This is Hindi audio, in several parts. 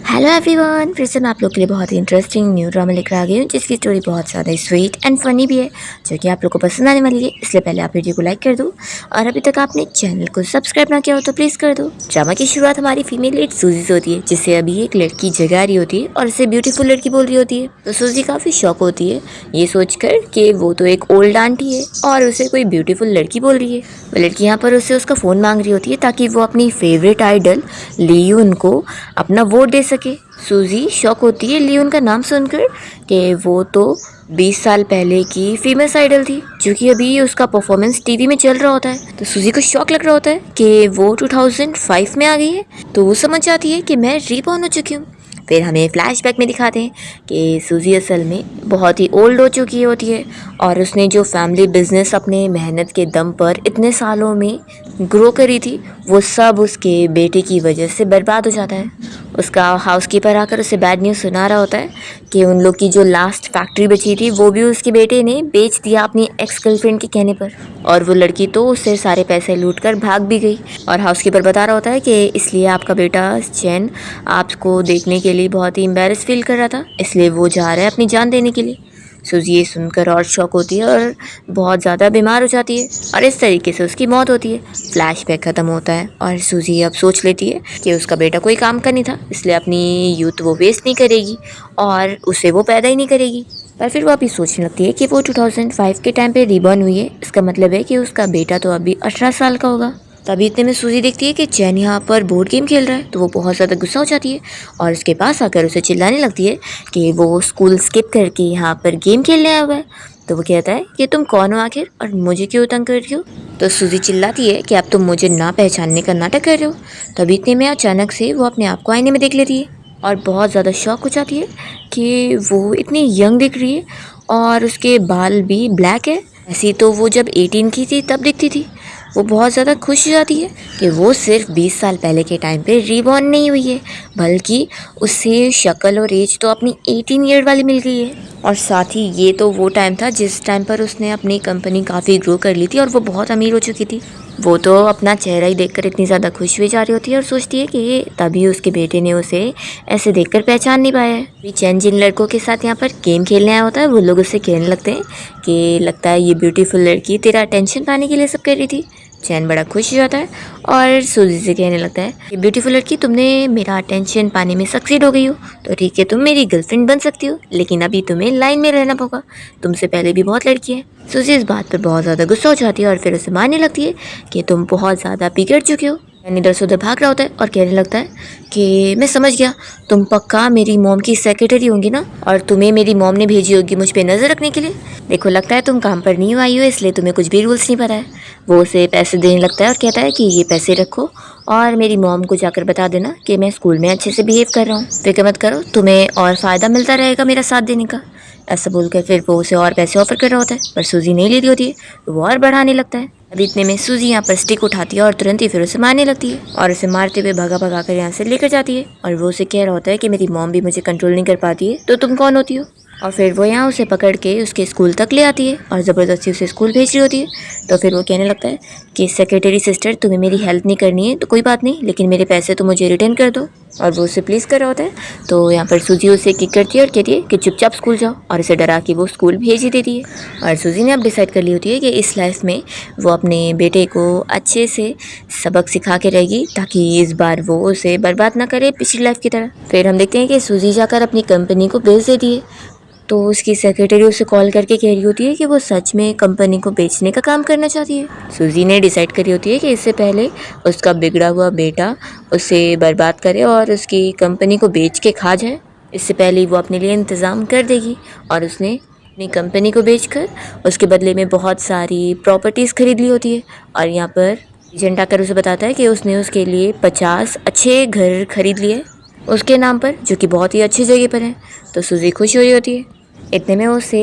हेलो एवरीवन, फिर से मैं आप लोग के लिए बहुत ही इंटरेस्टिंग न्यू ड्रामा लेकर आ गई हूँ जिसकी स्टोरी बहुत ज़्यादा स्वीट एंड फनी भी है, जो कि आप लोग को पसंद आने वाली है। इसलिए पहले आप वीडियो को लाइक कर दो और अभी तक आपने चैनल को सब्सक्राइब ना किया हो तो प्लीज़ कर दो। ड्रामा की शुरुआत हमारी फीमेल लीड सूजी से होती है, जिससे अभी एक लड़की जगा रही होती है और उसे ब्यूटीफुल लड़की बोल रही होती है। तो सूजी काफ़ी शॉक होती है ये सोचकर कि वो तो एक ओल्ड आंटी है और उसे कोई ब्यूटीफुल लड़की बोल रही है। वो लड़की यहाँ पर उससे उसका फ़ोन मांग रही होती है ताकि वो अपनी फेवरेट आइडल लियोन को अपना वोट दे सके। सूजी शॉक होती है लियोन का नाम सुनकर कि वो तो 20 साल पहले की फेमस आइडल थी, जो कि अभी उसका परफॉर्मेंस टीवी में चल रहा होता है। तो सूजी को शॉक लग रहा होता है कि वो 2005 में आ गई है। तो वो समझ जाती है कि मैं रीबॉर्न हो चुकी हूँ। फिर हमें फ्लैशबैक में दिखाते हैं कि सूजी असल में बहुत ही ओल्ड हो चुकी होती है और उसने जो फैमिली बिजनेस अपने मेहनत के दम पर इतने सालों में ग्रो करी थी, वो सब उसके बेटे की वजह से बर्बाद हो जाता है। उसका हाउसकीपर आकर उसे बैड न्यूज़ सुना रहा होता है कि उन लोग की जो लास्ट फैक्ट्री बची थी वो भी उसके बेटे ने बेच दिया अपनी एक्स गर्लफ्रेंड के कहने पर, और वो लड़की तो उससे सारे पैसे लूट कर भाग भी गई। और हाउसकीपर बता रहा होता है कि इसलिए आपका बेटा चैन आपको देखने के लिए बहुत ही एम्बेरस फील कर रहा था, इसलिए वो जा रहा है अपनी जान देने के लिए। सूजी ये सुनकर और शॉक होती है और बहुत ज़्यादा बीमार हो जाती है और इस तरीके से उसकी मौत होती है। फ्लैशबैक ख़त्म होता है और सूजी अब सोच लेती है कि उसका बेटा कोई काम का नहीं था, इसलिए अपनी यूथ वो वेस्ट नहीं करेगी और उसे वो पैदा ही नहीं करेगी। पर फिर वो अभी सोचने लगती है कि वो 2005 के टाइम पे रिबॉर्न हुई है, इसका मतलब है कि उसका बेटा तो अभी 18 साल का होगा। तभी इतने में सूजी देखती है कि चैन यहाँ पर बोर्ड गेम खेल रहा है, तो वो बहुत ज़्यादा गुस्सा हो जाती है और उसके पास आकर उसे चिल्लाने लगती है कि वो स्कूल स्किप करके यहाँ पर गेम खेलने आया हुआ है। तो वो कहता है कि तुम कौन हो आखिर और मुझे क्यों तंग कर रही हो। तो सूजी चिल्लाती है कि अब तुम मुझे ना पहचानने का नाटक कर रहे हो। तभी इतने में अचानक से वो अपने आप को आईने में देख लेती है और बहुत ज़्यादा शॉक हो जाती है कि वो इतनी यंग दिख रही है और उसके बाल भी ब्लैक है। ऐसी तो वो जब 18 की थी तब दिखती थी। वो बहुत ज़्यादा खुश हो जाती है कि वो सिर्फ 20 साल पहले के टाइम पे रीबॉर्न नहीं हुई है, बल्कि उसे शक्ल और एज तो अपनी 18 ईयर वाली मिल गई है। और साथ ही ये तो वो टाइम था जिस टाइम पर उसने अपनी कंपनी काफ़ी ग्रो कर ली थी और वो बहुत अमीर हो चुकी थी। वो तो अपना चेहरा ही देखकर इतनी ज़्यादा खुश हुई जा रही होती है और सोचती है कि तभी उसके बेटे ने उसे ऐसे देखकर पहचान नहीं पाया है। अभी चैन जिन लड़कों के साथ यहाँ पर गेम खेलने आया होता है, वो लोग उससे कहने लगते हैं कि लगता है ये ब्यूटीफुल लड़की तेरा अटेंशन पाने के लिए सब कर रही थी। चैन बड़ा खुश हो जाता है और सूजी से कहने लगता है कि ब्यूटीफुल लड़की, तुमने मेरा अटेंशन पाने में सक्सीड हो गई हो, तो ठीक है तुम मेरी गर्लफ्रेंड बन सकती हो, लेकिन अभी तुम्हें लाइन में रहना होगा, तुमसे पहले भी बहुत लड़की है। सूजी इस बात पर बहुत ज़्यादा गुस्सा हो जाती है और फिर उसे मारने लगती है कि तुम बहुत ज़्यादा बिगड़ चुके हो। चैन इधर से उधर भाग रहा होता है और कहने लगता है कि मैं समझ गया, तुम पक्का मेरी मॉम की सेक्रेटरी होंगी ना, और तुम्हें मेरी मॉम ने भेजी होगी मुझ पे नज़र रखने के लिए। देखो लगता है तुम काम पर नहीं आई हो, इसलिए तुम्हें कुछ भी रूल्स नहीं पता है। वो उसे पैसे देने लगता है और कहता है कि ये पैसे रखो और मेरी मॉम को जाकर बता देना कि मैं स्कूल में अच्छे से बिहेव कर रहा हूँ, फिक्र मत करो, तुम्हें और फ़ायदा मिलता रहेगा मेरा साथ देने का। ऐसा बोलकर फिर वो उसे और पैसे ऑफर कर रहा होता है, पर सूजी नहीं ले रही होती है, तो वो और बढ़ाने लगता है। अभी इतने में सूजी यहाँ पर स्टिक उठाती है और तुरंत ही फिर उसे मारने लगती है और उसे मारते हुए भगा भगा कर यहाँ से लेकर जाती है। और वो उसे कह रहा होता है कि मेरी मॉम भी मुझे कंट्रोल नहीं कर पाती है, तो तुम कौन होती हो। और फिर वो यहाँ उसे पकड़ के उसके स्कूल तक ले आती है और ज़बरदस्ती उसे स्कूल भेज रही होती है। तो फिर वो कहने लगता है कि सेक्रेटरी सिस्टर, तुम्हें मेरी हेल्प नहीं करनी है तो कोई बात नहीं, लेकिन मेरे पैसे तो मुझे रिटर्न कर दो। और वो उसे प्लीज़ कर रहा होता है। तो यहाँ पर सूजी उसे किक करती है और कहती है कि चुपचाप स्कूल जाओ, और इसे डरा के वो स्कूल भेज ही देती है। और सूजी ने अब डिसाइड कर ली होती है कि इस लाइफ में वो अपने बेटे को अच्छे से सबक सिखा के रहेगी, ताकि इस बार वो उसे बर्बाद ना करे पिछली लाइफ की तरह। फिर हम देखते हैं कि सूजी जाकर अपनी कंपनी को बेच देती है। तो उसकी सेक्रेटरी उसे कॉल करके कह रही होती है कि वो सच में कंपनी को बेचने का काम करना चाहती है। सूजी ने डिसाइड करी होती है कि इससे पहले उसका बिगड़ा हुआ बेटा उसे बर्बाद करे और उसकी कंपनी को बेच के खा जाए, इससे पहले वो अपने लिए इंतज़ाम कर देगी। और उसने अपनी कंपनी को बेचकर उसके बदले में बहुत सारी प्रॉपर्टीज़ खरीद ली होती है। और यहाँ पर एजेंट आकर उसे बताता है कि उसने उसके लिए 50 अच्छे घर खरीद लिए उसके नाम पर, जो कि बहुत ही अच्छी जगह पर है। तो सूजी खुश हो रही होती है। इतने में उसे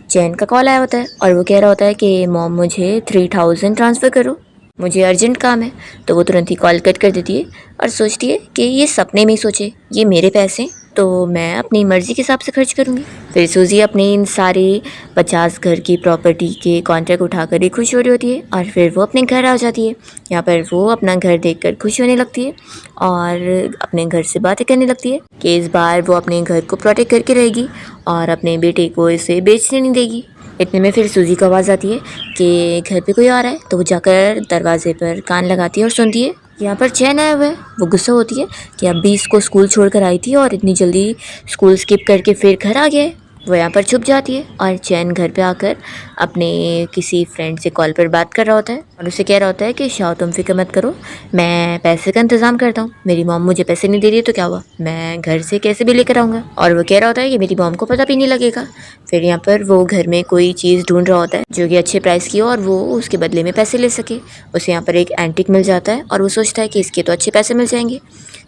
चैन का कॉल आया होता है और वो कह रहा होता है कि मॉम मुझे 3000 ट्रांसफ़र करो, मुझे अर्जेंट काम है। तो वो तुरंत ही कॉल कट कर देती है और सोचती है कि ये सपने में ही सोचे, ये मेरे पैसे तो मैं अपनी मर्ज़ी के हिसाब से खर्च करूँगी। फिर सूजी अपने इन सारे 50 घर की प्रॉपर्टी के कॉन्ट्रैक्ट उठाकर ही खुश हो रही होती है और फिर वो अपने घर आ जाती है। यहाँ पर वो अपना घर देखकर खुश होने लगती है और अपने घर से बातें करने लगती है कि इस बार वो अपने घर को प्रोटेक्ट करके रहेगी और अपने बेटे को इसे बेचने नहीं देगी। इतने में फिर सूजी को आवाज़ आती है कि घर पे कोई आ रहा है, तो वो जाकर दरवाजे पर कान लगाती है और सुनती है यहाँ पर चैन आया हुआ है। वो गुस्सा होती है कि अभी इसको स्कूल छोड़कर आई थी और इतनी जल्दी स्कूल स्किप करके फिर घर आ गया है। वो यहाँ पर छुप जाती है और चैन घर पे आकर अपने किसी फ्रेंड से कॉल पर बात कर रहा होता है और उसे कह रहा होता है कि शाओ तुम फिक्र मत करो, मैं पैसे का इंतज़ाम करता हूँ। मेरी मॉम मुझे पैसे नहीं दे रही है तो क्या हुआ, मैं घर से कैसे भी लेकर आऊँगा। और वो कह रहा होता है कि मेरी मॉम को पता भी नहीं लगेगा। फिर यहाँ पर वो घर में कोई चीज़ ढूंढ रहा होता है जो कि अच्छे प्राइस की हो और वो उसके बदले में पैसे ले सके। उसे यहाँ पर एक एंटीक मिल जाता है और वो सोचता है कि इसके तो अच्छे पैसे मिल जाएंगे।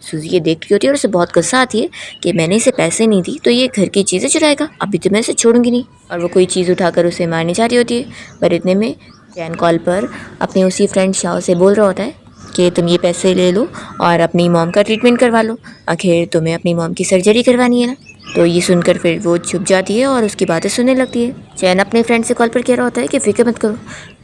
सूजी ये देख रही होती है और उसे बहुत गुस्सा आती है कि मैंने इसे पैसे नहीं दी तो ये घर की चीज़ें चुराएगा, अभी तो मैं इसे छोड़ूंगी नहीं। और वो कोई चीज़ उठाकर उसे मारने जा रही होती है, पर इतने में चैन कॉल पर अपने उसी फ्रेंड शाओ से बोल रहा होता है कि तुम ये पैसे ले लो और अपनी मॉम का ट्रीटमेंट करवा लो, आखिर तुम्हें अपनी मॉम की सर्जरी करवानी है ना। तो ये सुनकर फिर वो छुप जाती है और उसकी बातें सुनने लगती है। चैन अपने फ्रेंड से कॉल पर कह रहा होता है कि फिक्र मत करो,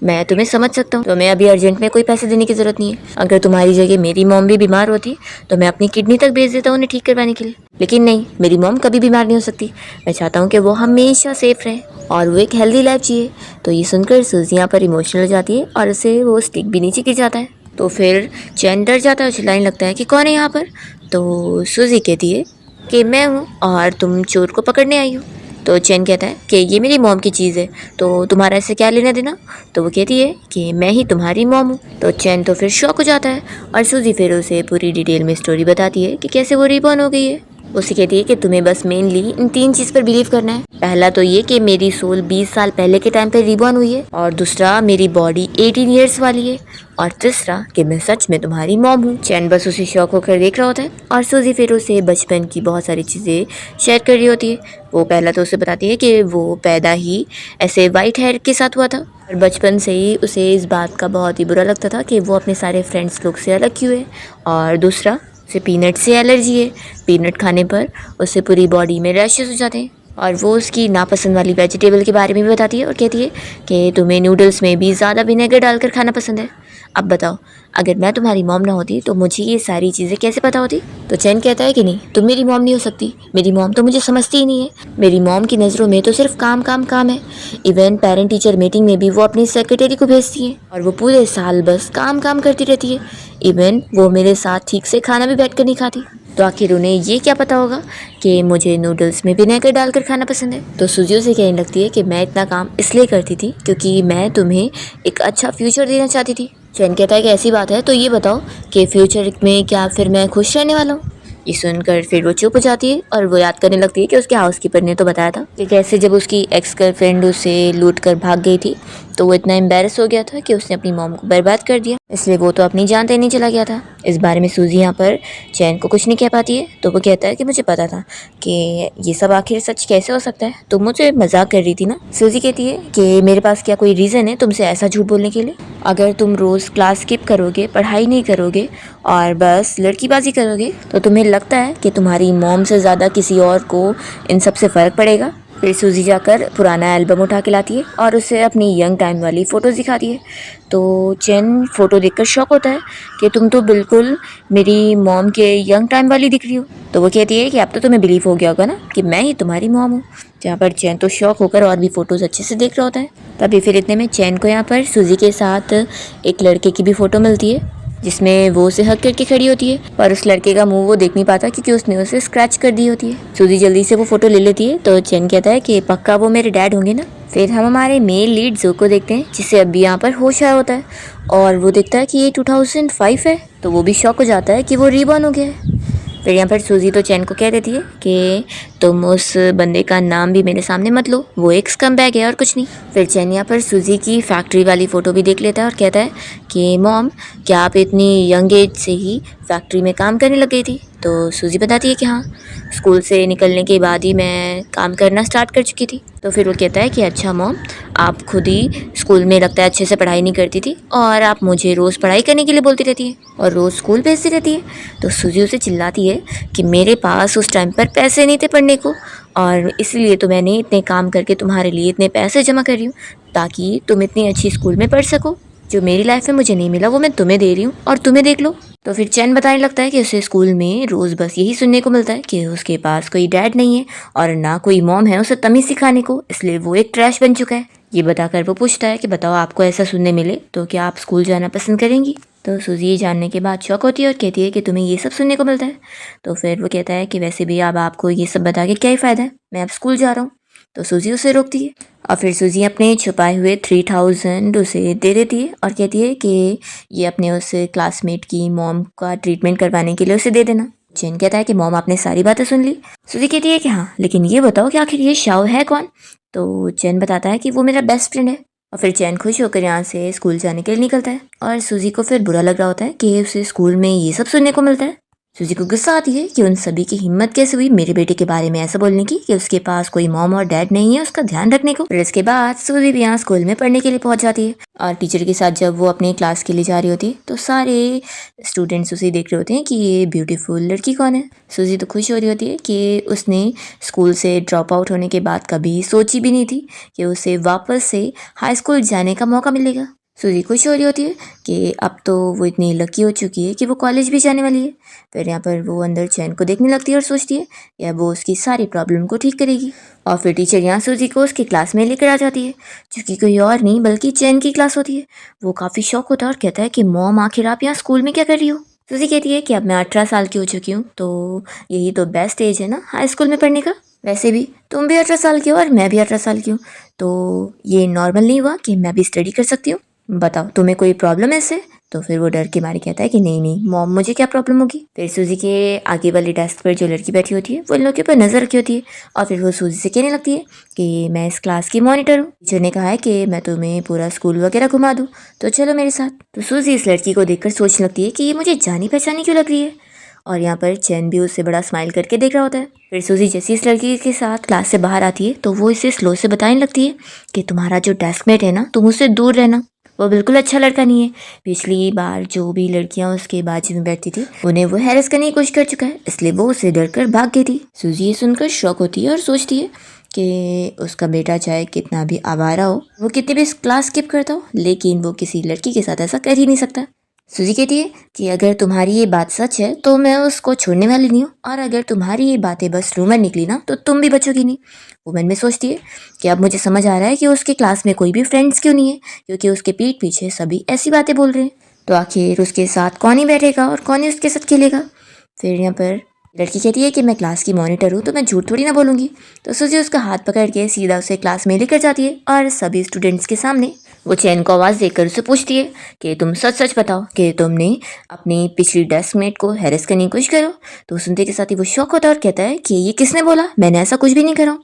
मैं तुम्हें समझ सकता हूँ, तुम्हें अभी अर्जेंट में कोई पैसे देने की ज़रूरत नहीं है। अगर तुम्हारी जगह मेरी मॉम भी बीमार होती तो मैं अपनी किडनी तक भेज देता हूँ उन्हें ठीक करवाने के लिए, लेकिन नहीं, मेरी मॉम कभी बीमार नहीं हो सकती। मैं चाहता हूँ कि वो हमेशा सेफ रहे और वो एक हेल्दी लाइफ जिए। तो ये सुनकर सूजी यहाँ पर इमोशनल हो जाती है और उसे वो स्टिक भी नीचे गिर जाता है। तो फिर चैन डर जाता है और चिल्लाने लगता है कि कौन है यहाँ पर। तो सूजी कहती है कि मैं हूँ और तुम चोर को पकड़ने आई हो। तो चैन कहता है कि ये मेरी मॉम की चीज़ है तो तुम्हारा इससे क्या लेना देना। तो वो कहती है कि मैं ही तुम्हारी मॉम हूँ। तो चैन तो फिर शॉक हो जाता है और सूजी फिर उसे पूरी डिटेल में स्टोरी बताती है कि कैसे वो रिबॉर्न हो गई है। उसे कहती है कि तुम्हें बस मेनली इन 3 चीज़ पर बिलीव करना है। पहला तो ये कि मेरी सोल 20 साल पहले के टाइम पे रिबॉर्न हुई है, और दूसरा मेरी बॉडी 18 ईयर्स वाली है, और तीसरा कि मैं सच में तुम्हारी मॉम हूँ। चैन बस उसे शौक होकर देख रहा होता है और सूजी फिर उसे बचपन की बहुत सारी चीज़ें शेयर कर रही होती है। वो पहला तो उसे बताती है कि वो पैदा ही ऐसे वाइट हेयर के साथ हुआ था और बचपन से ही उसे इस बात का बहुत ही बुरा लगता था कि वो अपने सारे फ्रेंड्स लोग से अलग क्यों है। और दूसरा, उसे पीनट से एलर्जी है, पीनट खाने पर उसे पूरी बॉडी में रैशेस हो जाते हैं। और वो उसकी नापसंद वाली वेजिटेबल के बारे में भी बताती है और कहती है कि तुम्हें नूडल्स में भी ज़्यादा विनेगर डालकर खाना पसंद है। अब बताओ, अगर मैं तुम्हारी मॉम ना होती तो मुझे ये सारी चीज़ें कैसे पता होती। तो चैन कहता है कि नहीं, तुम मेरी मॉम नहीं हो सकती, मेरी मॉम तो मुझे समझती ही नहीं है। मेरी मॉम की नज़रों में तो सिर्फ काम काम काम है। इवन पेरेंट टीचर मीटिंग में भी वो अपनी सेक्रेटरी को भेजती है और वो पूरे साल बस काम काम करती रहती है। इवन वो मेरे साथ ठीक से खाना भी बैठ कर नहीं खाती। तो आखिर उन्हें ये क्या पता होगा कि मुझे नूडल्स में विनेगर डालकर खाना पसंद है। तो सूजी से कहने लगती है कि मैं इतना काम इसलिए करती थी क्योंकि मैं तुम्हें एक अच्छा फ्यूचर देना चाहती थी। चैन कहता है कि ऐसी बात है तो ये बताओ कि फ्यूचर में क्या फिर मैं खुश रहने वाला हूँ। ये सुनकर फिर वो चुप हो जाती है और वो याद करने लगती है कि उसके हाउसकीपर ने तो बताया था कि कैसे जब उसकी एक्स गर्लफ्रेंड उसे लूट कर भाग गई थी तो वो इतना एम्बेरस हो गया था कि उसने अपनी मॉम को बर्बाद कर दिया, इसलिए वो तो अपनी जान देने चला गया था। इस बारे में सूजी यहाँ पर चैन को कुछ नहीं कह पाती है। तो वो कहता है कि मुझे पता था कि ये सब आखिर सच कैसे हो सकता है, तुम मुझे मजाक कर रही थी ना। सूजी कहती है कि मेरे पास क्या कोई रीज़न है तुमसे ऐसा झूठ बोलने के लिए। अगर तुम रोज़ क्लास स्किप करोगे, पढ़ाई नहीं करोगे और बस लड़कीबाजी करोगे तो तुम्हें लगता है कि तुम्हारी मॉम से ज़्यादा किसी और को इन सब से फ़र्क पड़ेगा। फिर सूजी जाकर पुराना एल्बम उठा के लाती है और उसे अपनी यंग टाइम वाली फ़ोटोज़ दिखाती है। तो चैन फ़ोटो देखकर शॉक होता है कि तुम तो बिल्कुल मेरी मॉम के यंग टाइम वाली दिख रही हो। तो वो कहती है कि अब तो तुम्हें बिलीव हो गया होगा ना कि मैं ही तुम्हारी मॉम हूँ। जहाँ पर चैन तो शॉक होकर और भी फ़ोटोज़ अच्छे से देख रहा होता है। तभी फिर इतने में चैन को यहाँ पर सूजी के साथ एक लड़के की भी फ़ोटो मिलती है जिसमें वो उसे हक करके खड़ी होती है, पर उस लड़के का मुंह वो देख नहीं पाता क्योंकि उसने उसे स्क्रैच कर दी होती है। सूजी जल्दी से वो फोटो ले लेती है। तो चैन कहता है कि पक्का वो मेरे डैड होंगे ना। फिर हम हमारे मेल लीड जो को देखते हैं जिसे अभी यहाँ पर होश आया होता है और वो देखता है कि ये 2005 है। तो वो भी शॉक हो जाता है कि वो रीबॉर्न हो गया है। फिर यहाँ पर सूजी तो चैन को कह देती है कि तुम उस बंदे का नाम भी मेरे सामने मत लो, वो एक स्कमबैग है और कुछ नहीं। फिर चैन यहाँ पर सूजी की फैक्ट्री वाली फ़ोटो भी देख लेता है और कहता है कि मॉम, क्या आप इतनी यंग एज से ही फैक्ट्री में काम करने लग गई थी? तो सूजी बताती है कि हाँ, स्कूल से निकलने के बाद ही मैं काम करना स्टार्ट कर चुकी थी। तो फिर वो कहता है कि अच्छा मॉम, आप खुद ही स्कूल में लगता है अच्छे से पढ़ाई नहीं करती थी और आप मुझे रोज़ पढ़ाई करने के लिए बोलती रहती है और रोज़ स्कूल भेजती रहती है। तो सूजी उसे चिल्लाती है कि मेरे पास उस टाइम पर पैसे नहीं थे पढ़ने को, और इसलिए तो मैंने इतने काम करके तुम्हारे लिए इतने पैसे जमा कर रही हूँ ताकि तुम इतनी अच्छी स्कूल में पढ़ सको। जो मेरी लाइफ में मुझे नहीं मिला वो मैं तुम्हें दे रही हूँ और तुम्हें देख लो। तो फिर चैन बताने लगता है कि उसे स्कूल में रोज़ बस यही सुनने को मिलता है कि उसके पास कोई डैड नहीं है और ना कोई मॉम है उसे तमीज़ सिखाने को, इसलिए वो एक ट्रैश बन चुका है। ये बताकर वो पूछता है कि बताओ, आपको ऐसा सुनने मिले तो क्या आप स्कूल जाना पसंद करेंगी? तो सूजी ये जानने के बाद शौक होती है और कहती है कि तुम्हें ये सब सुनने को मिलता है। तो फिर वो कहता है कि वैसे भी अब आपको ये सब बता के क्या ही फ़ायदा है, मैं अब स्कूल जा रहा हूँ। तो सूजी उसे रोकती है और फिर सूजी अपने छुपाए हुए 3000 उसे दे देती है और कहती है कि ये अपने उस क्लासमेट की मॉम का ट्रीटमेंट करवाने के लिए उसे दे देना। चैन कहता है कि मॉम, आपने सारी बातें सुन ली? सूजी कहती है कि हाँ, लेकिन ये बताओ कि आखिर ये शाओ है कौन? तो चैन बताता है कि वो मेरा बेस्ट फ्रेंड है। और फिर चैन खुश होकर यहाँ से स्कूल जाने के लिए निकलता है और सूजी को फिर बुरा लग रहा होता है कि उसे स्कूल में ये सब सुनने को मिलता है। सूजी को गुस्सा आती है कि उन सभी की हिम्मत कैसे हुई मेरे बेटे के बारे में ऐसा बोलने की कि उसके पास कोई मॉम और डैड नहीं है उसका ध्यान रखने को। फिर इसके बाद सूजी भी यहाँ स्कूल में पढ़ने के लिए पहुंच जाती है और टीचर के साथ जब वो अपने क्लास के लिए जा रही होती है तो सारे स्टूडेंट्स उसे देख रहे होते हैं कि ये ब्यूटीफुल लड़की कौन है। सूजी तो खुश हो रही होती है कि उसने स्कूल से ड्रॉप आउट होने के बाद कभी सोची भी नहीं थी कि उसे वापस से हाई स्कूल जाने का मौका मिलेगा। सूजी खुश हो रही होती है कि अब तो वो इतनी लकी हो चुकी है कि वो कॉलेज भी जाने वाली है। फिर यहाँ पर वो अंदर चैन को देखने लगती है और सोचती है कि अब वो उसकी सारी प्रॉब्लम को ठीक करेगी। और फिर टीचर यहाँ सूजी को उसकी क्लास में लेकर आ जाती है, जो कि कोई और नहीं बल्कि चैन की क्लास होती है। वो काफ़ी शौक होता है और कहता है कि मॉम, आखिर आप यहाँ स्कूल में क्या कर रही हो? सूजी कहती है कि अब मैं 18 साल की हो चुकी हूँ, तो यही तो बेस्ट एज है ना हाई स्कूल में पढ़ने का। वैसे भी तुम भी 18 साल की हो और मैं भी 18 साल की हूँ, तो ये नॉर्मल नहीं हुआ कि मैं भी स्टडी कर सकती हूँ? बताओ, तुम्हें कोई प्रॉब्लम है इससे? तो फिर वो डर के मारे कहता है कि नहीं नहीं मॉम, मुझे क्या प्रॉब्लम होगी। फिर सूजी के आगे वाली डेस्क पर जो लड़की बैठी होती है वो इन लोग के ऊपर नजर रखी होती है और फिर वो सूजी से कहने लगती है कि मैं इस क्लास की मॉनिटर हूँ, टीचर ने कहा है कि मैं तुम्हें पूरा स्कूल वगैरह घुमा दूँ, तो चलो मेरे साथ। तो सूजी इस लड़की को देखकर सोचने लगती है कि ये मुझे जानी पहचानी क्यों लग रही है, और यहाँ पर चैन भी उससे बड़ा स्माइल करके देख रहा होता है। फिर सूजी जैसी इस लड़की के साथ क्लास से बाहर आती है तो वो इसे स्लो से बताने लगती है कि तुम्हारा जो डेस्कमेट है ना, तुम उससे दूर रहना, वो बिल्कुल अच्छा लड़का नहीं है। पिछली बार जो भी लड़कियां उसके बाजू में बैठती थी उन्हें वो हैरेस करने की कोशिश कर चुका है, इसलिए वो उसे डर कर भाग गई थी। सूजी ये सुनकर शॉक होती है और सोचती है कि उसका बेटा चाहे कितना भी आवारा हो, वो कितनी भी क्लास स्किप करता हो, लेकिन वो किसी लड़की के साथ ऐसा कर ही नहीं सकता। सूजी कहती है कि अगर तुम्हारी ये बात सच है तो मैं उसको छोड़ने वाली नहीं हूँ, और अगर तुम्हारी ये बातें बस रूमर निकली ना तो तुम भी बचोगी नहीं। वो मन में सोचती है कि अब मुझे समझ आ रहा है कि उसके क्लास में कोई भी फ्रेंड्स क्यों नहीं है, क्योंकि उसके पीठ पीछे सभी ऐसी बातें बोल रहे हैं। तो आखिर उसके साथ कौन ही बैठेगा और कौन ही उसके साथ खेलेगा। फिर यहाँ पर लड़की कहती है कि मैं क्लास की मॉनिटर हूँ तो मैं झूठ थोड़ी ना बोलूँगी। तो सूजी उसका हाथ पकड़ के सीधा उसे क्लास में लेकर जाती है और सभी स्टूडेंट्स के सामने वो चैन को आवाज़ देकर उसे पूछती है कि तुम सच सच बताओ कि तुमने अपनी पिछली डेस्कमेट को हैरेस करने की कोशिश करो। तो सुनते के साथ ही वो शॉक होता है और कहता है कि ये किसने बोला, मैंने ऐसा कुछ भी नहीं करा।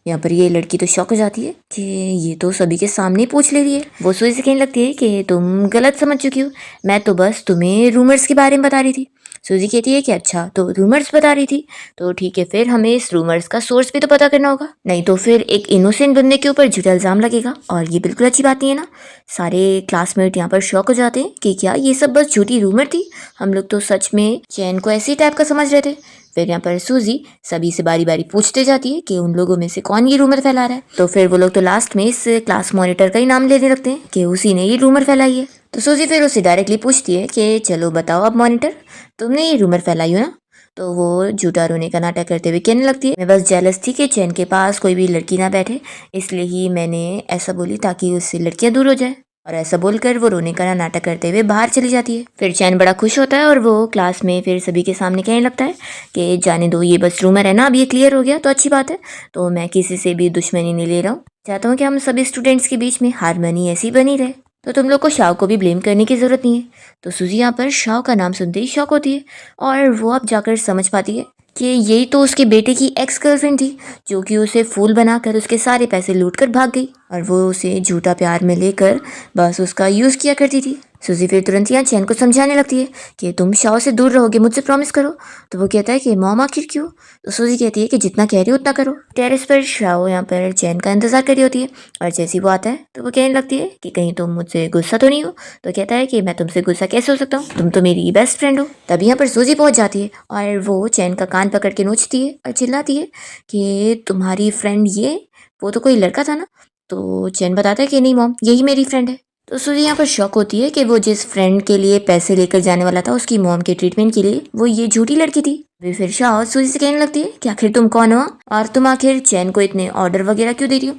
यहाँ पर ये लड़की तो शॉक हो जाती है कि ये तो सभी के सामने पूछ ले रही है। वो सूजी से कहने लगती है कि तुम गलत समझ चुकी हो, मैं तो बस तुम्हें रूमर्स के बारे में बता रही थी। सूजी कहती है कि अच्छा, तो रूमर्स बता रही थी, तो ठीक है, फिर हमें इस रूमर्स का सोर्स भी तो पता करना होगा, नहीं तो फिर एक इनोसेंट बंदे के ऊपर झूठा इल्जाम लगेगा और ये बिल्कुल अच्छी बात नहीं है ना। सारे क्लासमेट यहाँ पर शॉक हो जाते हैं कि क्या ये सब बस झूठी रूमर थी, हम लोग तो सच में चैन को ऐसी टाइप का समझ रहे थे। फिर यहाँ पर सूजी सभी से बारी बारी पूछते जाती है कि उन लोगों में से कौन ये रूमर फैला रहा है। तो फिर वो लोग तो लास्ट में इस क्लास मॉनिटर का ही नाम लेने लगते हैं कि उसी ने ये रूमर फैलाई है। तो सूजी फिर उसे डायरेक्टली पूछती है कि चलो बताओ अब मॉनिटर, तुमने ये रूमर फैलाई हो ना। तो वो झूठा रोने का नाटक करते हुए कहने लगती है मैं बस जेलस थी कि चैन के पास कोई भी लड़की ना बैठे, इसलिए ही मैंने ऐसा बोली ताकि उससे लड़कियां दूर हो जाए। और ऐसा बोलकर वो रोने का नाटक करते हुए बाहर चली जाती है। फिर चैन बड़ा खुश होता है और वो क्लास में फिर सभी के सामने कहने लगता है कि जाने दो, ये बस रूमर है ना, अब ये क्लियर हो गया तो अच्छी बात है, तो मैं किसी से भी दुश्मनी नहीं ले रहा हूँ, चाहता हूँ कि हम सभी स्टूडेंट्स के बीच में हारमोनी ऐसी बनी रहे, तो तुम लोग को शाव को भी ब्लेम करने की ज़रूरत नहीं है। तो सूजी यहाँ पर शाव का नाम सुनते ही शॉक होती है और वो अब जाकर समझ पाती है कि यही तो उसके बेटे की एक्स गर्लफ्रेंड थी जो कि उसे फूल बनाकर उसके सारे पैसे लूट कर भाग गई और वो उसे झूठा प्यार में लेकर बस उसका यूज़ किया करती थी। सूजी फिर तुरंत यहाँ चैन को समझाने लगती है कि तुम शाओ से दूर रहोगे, मुझसे प्रॉमिस करो। तो वो कहता है कि मॉम आखिर क्यों? तो सूजी कहती है कि जितना कह रही हो उतना करो। टेरेस पर शाओ यहाँ पर चैन का इंतजार कर रही होती है और जैसे ही वो आता है तो वो कहने लगती है कि कहीं तुम मुझसे गुस्सा तो नहीं हो? तो कहता है कि मैं तुमसे गुस्सा कैसे हो सकता हूँ, तुम तो मेरी बेस्ट फ्रेंड हो। तभी यहाँ पर सूजी पहुंच जाती है और वो चैन का कान पकड़ के नोचती है और चिल्लाती है कि तुम्हारी फ्रेंड ये, वो तो कोई लड़का था ना? तो चैन बताता है कि नहीं मॉम, यही मेरी फ्रेंड है। तो सूजी यहाँ पर शॉक होती है कि वो जिस फ्रेंड के लिए पैसे लेकर जाने वाला था उसकी मॉम के ट्रीटमेंट के लिए, वो ये झूठी लड़की थी। वे फिर शाह सूजी से कहने लगती है कि आखिर तुम कौन हो और तुम आखिर चैन को इतने ऑर्डर वगैरह क्यों दे रही हो?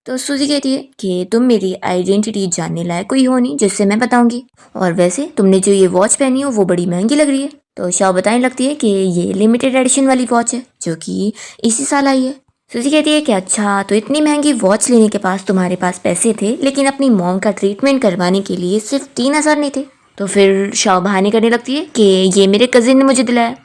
तो सूजी कहती है कि तुम मेरी आइडेंटिटी जानने लायक कोई हो नहीं जिससे मैं बताऊंगी, और वैसे तुमने जो ये वॉच पहनी हो वो बड़ी महंगी लग रही है। तो शाह बताने लगती है कि ये लिमिटेड एडिशन वाली वॉच है जो कि इसी साल आई है। सूजी कहती है कि अच्छा, तो इतनी महंगी वॉच लेने के पास तुम्हारे पास पैसे थे लेकिन अपनी मॉम का ट्रीटमेंट करवाने के लिए सिर्फ 3,000 नहीं थे। तो फिर शाह बहाने करने लगती है कि ये मेरे कजिन ने मुझे दिलाया।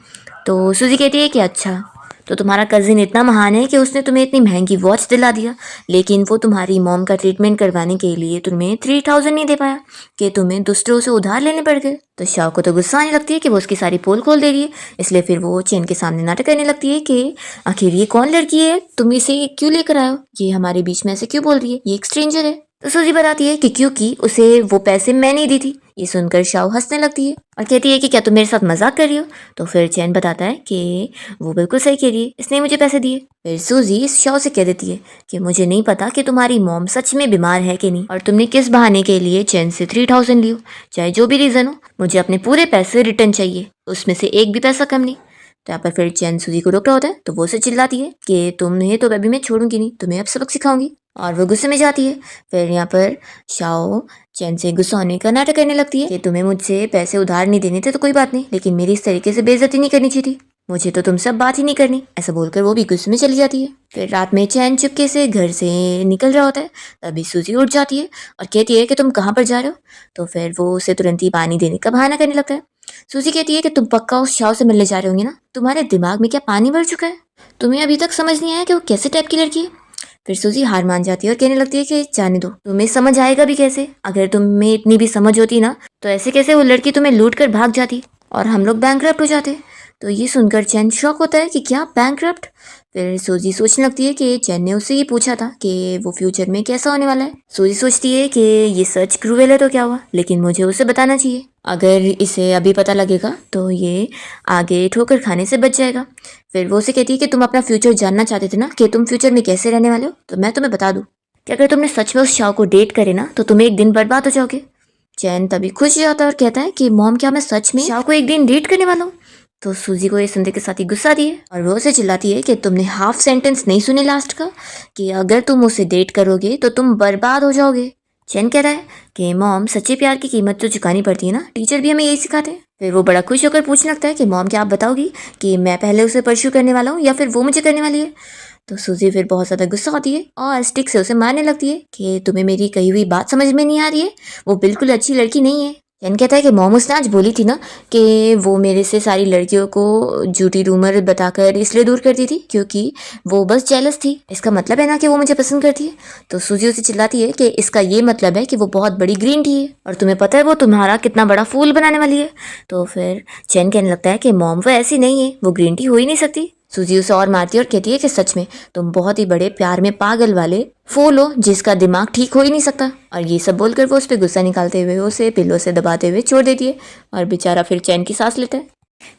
तो सूजी कहती है कि अच्छा, तो तुम्हारा कजिन इतना महान है कि उसने तुम्हें इतनी महंगी वॉच दिला दिया लेकिन वो तुम्हारी मॉम का ट्रीटमेंट करवाने के लिए तुम्हें 3,000 नहीं दे पाया कि तुम्हें दूसरों से उधार लेने पड़ गए। तो शाह को तो गुस्सा आने लगती है कि वो उसकी सारी पोल खोल दे रही है, इसलिए फिर वो चैन के सामने नाटक करने लगती है कि आखिर ये कौन लड़की है, तुम इसे क्यों लेकर आए हो, ये हमारे बीच में ऐसे क्यों बोल रही है, ये एक स्ट्रेंजर है। तो सूजी बताती है कि क्योंकि उसे वो पैसे मैं नहीं दी थी। ये सुनकर शाओ हंसने लगती है और कहती है कि क्या तुम मेरे साथ मजाक कर रही हो? तो फिर चैन बताता है कि वो बिल्कुल सही कह रही है, इसने मुझे पैसे दिए। फिर सूजी शाओ से कह देती है कि मुझे नहीं पता कि तुम्हारी मॉम सच में बीमार है कि नहीं और तुमने किस बहाने के लिए चैन से 3,000 लियो। चाहे जो भी रीजन हो, मुझे अपने पूरे पैसे रिटर्न चाहिए, उसमें से एक भी पैसा कम नहीं। तो यहाँ पर फिर चैन सूजी को रोक रहा होता है तो वो उसे चिल्लाती है कि तुम्हें तो अभी मैं छोड़ूंगी नहीं, तुम्हें अब सबक सिखाऊंगी, और वो गुस्से में जाती है। फिर यहाँ पर शाओ चैन से गुस्सा होने का नाटक करने लगती है कि तुम्हें मुझसे पैसे उधार नहीं देने थे तो कोई बात नहीं, लेकिन मेरी इस तरीके से बेइज्जती नहीं करनी चाहिए थी, मुझे तो तुमसे अब बात ही नहीं करनी। ऐसा बोलकर वो भी गुस्से में चली जाती है। फिर रात में चैन चुपके से घर से निकल रहा होता है, तभी सूजी उठ जाती है और कहती है कि तुम कहाँ पर जा रहे हो? तो फिर वो उसे तुरंत ही पानी देने का बहाना करने लगता है। सूजी कहती है कि तुम पक्का उस शाओ से मिलने जा रहे होंगे ना, तुम्हारे दिमाग में क्या पानी भर चुका है, तुम्हें अभी तक समझ नहीं आया कि वो कैसे टाइप की लड़की है? फिर सूजी हार मान जाती है और कहने लगती है कि जाने दो, तुम्हें समझ आएगा भी कैसे, अगर तुम्हें इतनी भी समझ होती ना तो ऐसे कैसे वो लड़की तुम्हें लूट कर भाग जाती और हम लोग बैंकरप्ट हो जाते। तो ये सुनकर चैन शॉक होता है कि क्या बैंकरप्ट? फिर सूजी सोचने लगती है कि चैन ने उससे ये पूछा था कि वो फ्यूचर में कैसा होने वाला है। सूजी सोचती है कि ये सच क्रूएल है तो क्या हुआ, लेकिन मुझे उसे बताना चाहिए, अगर इसे अभी पता लगेगा तो ये आगे ठोकर खाने से बच जाएगा। फिर वो उसे कहती है कि तुम अपना फ्यूचर जानना चाहते थे ना, कि तुम फ्यूचर में कैसे रहने वाले हो, तो मैं तुम्हें बता दूं कि अगर तुमने सच में उस शाओ को डेट करे ना तो तुम एक दिन बर्बाद हो जाओगे। चैन तभी खुश हो जाता है और कहता है कि मॉम, क्या मैं सच में शाओ को एक दिन डेट करने वाला हूँ? तो सूजी को ये सुनने के साथ ही गुस्सा आती है और वो उसे चिल्लाती है कि तुमने हाफ सेंटेंस नहीं सुने लास्ट का, कि अगर तुम उसे डेट करोगे तो तुम बर्बाद हो जाओगे। चैन कह रहा है कि मॉम, सच्चे प्यार की कीमत तो चुकानी पड़ती है ना, टीचर भी हमें यही सिखाते हैं। फिर वो बड़ा खुश होकर पूछने लगता है कि मॉम, क्या आप बताओगी कि मैं पहले उसे परस्यू करने वाला हूँ या फिर वो मुझे करने वाली है? तो सूजी फिर बहुत ज़्यादा गुस्सा होती है और स्टिक से उसे मारने लगती है कि तुम्हें मेरी कही हुई बात समझ में नहीं आ रही है, वो बिल्कुल अच्छी लड़की नहीं है। चैन कहता है कि मॉम, उसने आज बोली थी ना कि वो मेरे से सारी लड़कियों को झूठी रूमर बताकर इसलिए दूर करती थी क्योंकि वो बस जेलस थी, इसका मतलब है ना कि वो मुझे पसंद करती है। तो सूजी उसे चिल्लाती है कि इसका ये मतलब है कि वो बहुत बड़ी ग्रीन टी है और तुम्हें पता है वो तुम्हारा कितना बड़ा फूल बनाने वाली है। तो फिर चैन कहने लगता है कि मॉम, वो ऐसी नहीं है, वो ग्रीन टी हो ही नहीं सकती। सूजी उसे और मारती है और कहती है कि सच में तुम बहुत ही बड़े प्यार में पागल वाले फूल हो जिसका दिमाग ठीक हो ही नहीं सकता। और ये सब बोलकर वो उस पर गुस्सा निकालते हुए उसे पिल्लों से दबाते हुए छोड़ देती है और बेचारा फिर चैन की सांस लेता है।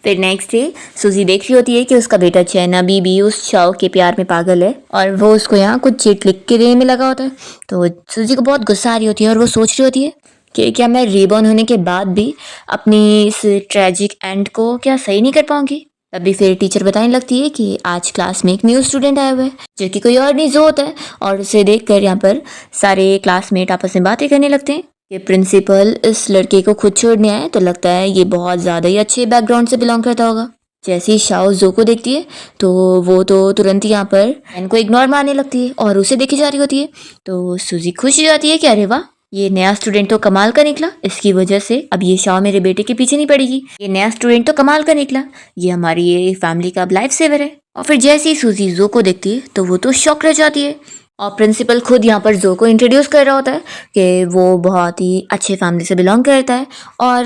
फिर नेक्स्ट डे सूजी देख रही होती है कि उसका बेटा चैन अभी भी उस शाओ के प्यार में पागल है और वो उसको यहाँ कुछ चिट लिख के देने में लगा होता है। तो सूजी को बहुत गुस्सा आ रही होती है और वो सोच रही होती है कि क्या मैं रीबॉर्न होने के बाद भी अपनी इस ट्रेजिक एंड को क्या सही नहीं कर पाऊंगी। तभी फिर टीचर बताने लगती है कि आज क्लास में एक न्यू स्टूडेंट आया हुआ है जो कि कोई और नहीं जो होता है, और उसे देखकर यहाँ पर सारे क्लासमेट आपस में बातें करने लगते हैं कि प्रिंसिपल इस लड़के को खुद छोड़ने आए तो लगता है ये बहुत ज़्यादा ही अच्छे बैकग्राउंड से बिलोंग करता होगा। जैसे ही शाओ जो को देखती है तो वो तो तुरंत यहाँ पर इनको इग्नोर मारने लगती है और उसे देखी जा रही होती है। तो सूजी खुश हो जाती है कि अरे वाह, ये नया स्टूडेंट तो कमाल का निकला, इसकी वजह से अब ये शाओ मेरे बेटे के पीछे नहीं पड़ेगी। ये नया स्टूडेंट तो कमाल का निकला, ये हमारी ये फैमिली का अब लाइफ सेवर है। और फिर जैसे ही सूजी जो को देखती है तो वो तो शॉक रह जाती है। और प्रिंसिपल खुद यहाँ पर जो को इंट्रोड्यूस कर रहा होता है कि वो बहुत ही अच्छे फैमिली से बिलोंग करता है और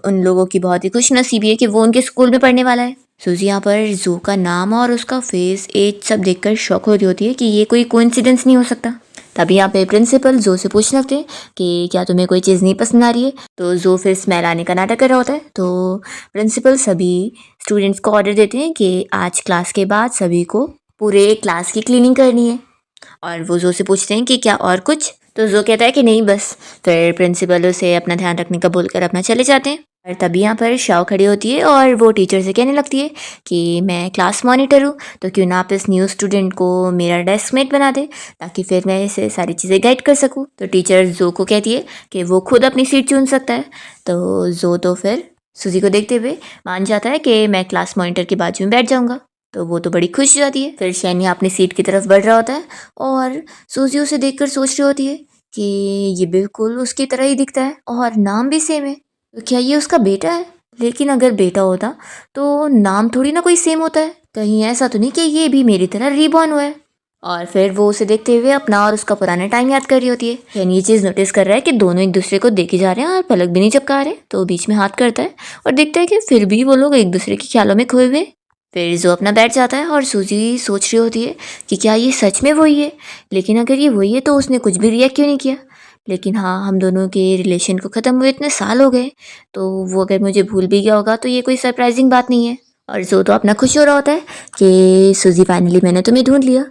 उन लोगों की बहुत ही खुशनसीबी है कि वो उनके स्कूल में पढ़ने वाला है। सूजी यहाँ पर जो का नाम और उसका फेस एज सब देखकर शॉक हो रही होती है कि ये कोई कोइंसिडेंस नहीं हो सकता। तभी यहाँ पे प्रिंसिपल जो से पूछने लगते हैं कि क्या तुम्हें कोई चीज़ नहीं पसंद आ रही है। तो जो फिर स्मेल आने का नाटक कर रहा होता है। तो प्रिंसिपल सभी स्टूडेंट्स को ऑर्डर देते हैं कि आज क्लास के बाद सभी को पूरे क्लास की क्लीनिंग करनी है। और वो जो से पूछते हैं कि क्या और कुछ, तो जो कहता है कि नहीं बस। फिर प्रिंसिपल उसे अपना ध्यान रखने का बोलकर अपना चले जाते हैं। और तभी यहाँ पर शाओ खड़ी होती है और वो टीचर से कहने लगती है कि मैं क्लास मॉनिटर हूँ, तो क्यों ना आप इस न्यू स्टूडेंट को मेरा डेस्कमेट बना दे ताकि फिर मैं इसे सारी चीज़ें गाइड कर सकूँ। तो टीचर जो को कहती है कि वो खुद अपनी सीट चुन सकता है। तो जो तो फिर सूजी को देखते हुए मान जाता है कि मैं क्लास मॉनिटर के बाजू में बैठ जाऊँगा। तो वो तो बड़ी खुश हो जाती है। फिर शैनिया अपनी सीट की तरफ बढ़ रहा होता है और सूजी उसे देखकर सोच रही होती है कि ये बिल्कुल उसकी तरह ही दिखता है और नाम भी सेम है, तो क्या ये उसका बेटा है। लेकिन अगर बेटा होता तो नाम थोड़ी ना कोई सेम होता है, कहीं ऐसा तो नहीं कि ये भी मेरी तरह रीबॉर्न हुआ है। और फिर वो उसे देखते हुए अपना और उसका पुराना टाइम याद कर रही होती है। यानी ये चीज़ नोटिस कर रहा है कि दोनों एक दूसरे को देखे जा रहे हैं और पलक भी नहीं झपका रहे। तो बीच में हाथ करता है और देखता है कि फिर भी वो लोग एक दूसरे के ख्यालों में खोए हुए। फिर जो अपना बैठ जाता है और सूजी सोच रही होती है कि क्या ये सच में वही है। लेकिन अगर ये वही है तो उसने कुछ भी रिएक्ट क्यों नहीं किया। लेकिन हाँ, हम दोनों के रिलेशन को ख़त्म हुए इतने साल हो गए, तो वो अगर मुझे भूल भी गया होगा तो ये कोई सरप्राइजिंग बात नहीं है। और जो तो अपना खुश हो रहा होता है कि सूजी फाइनली मैंने तुम्हें ढूंढ लिया।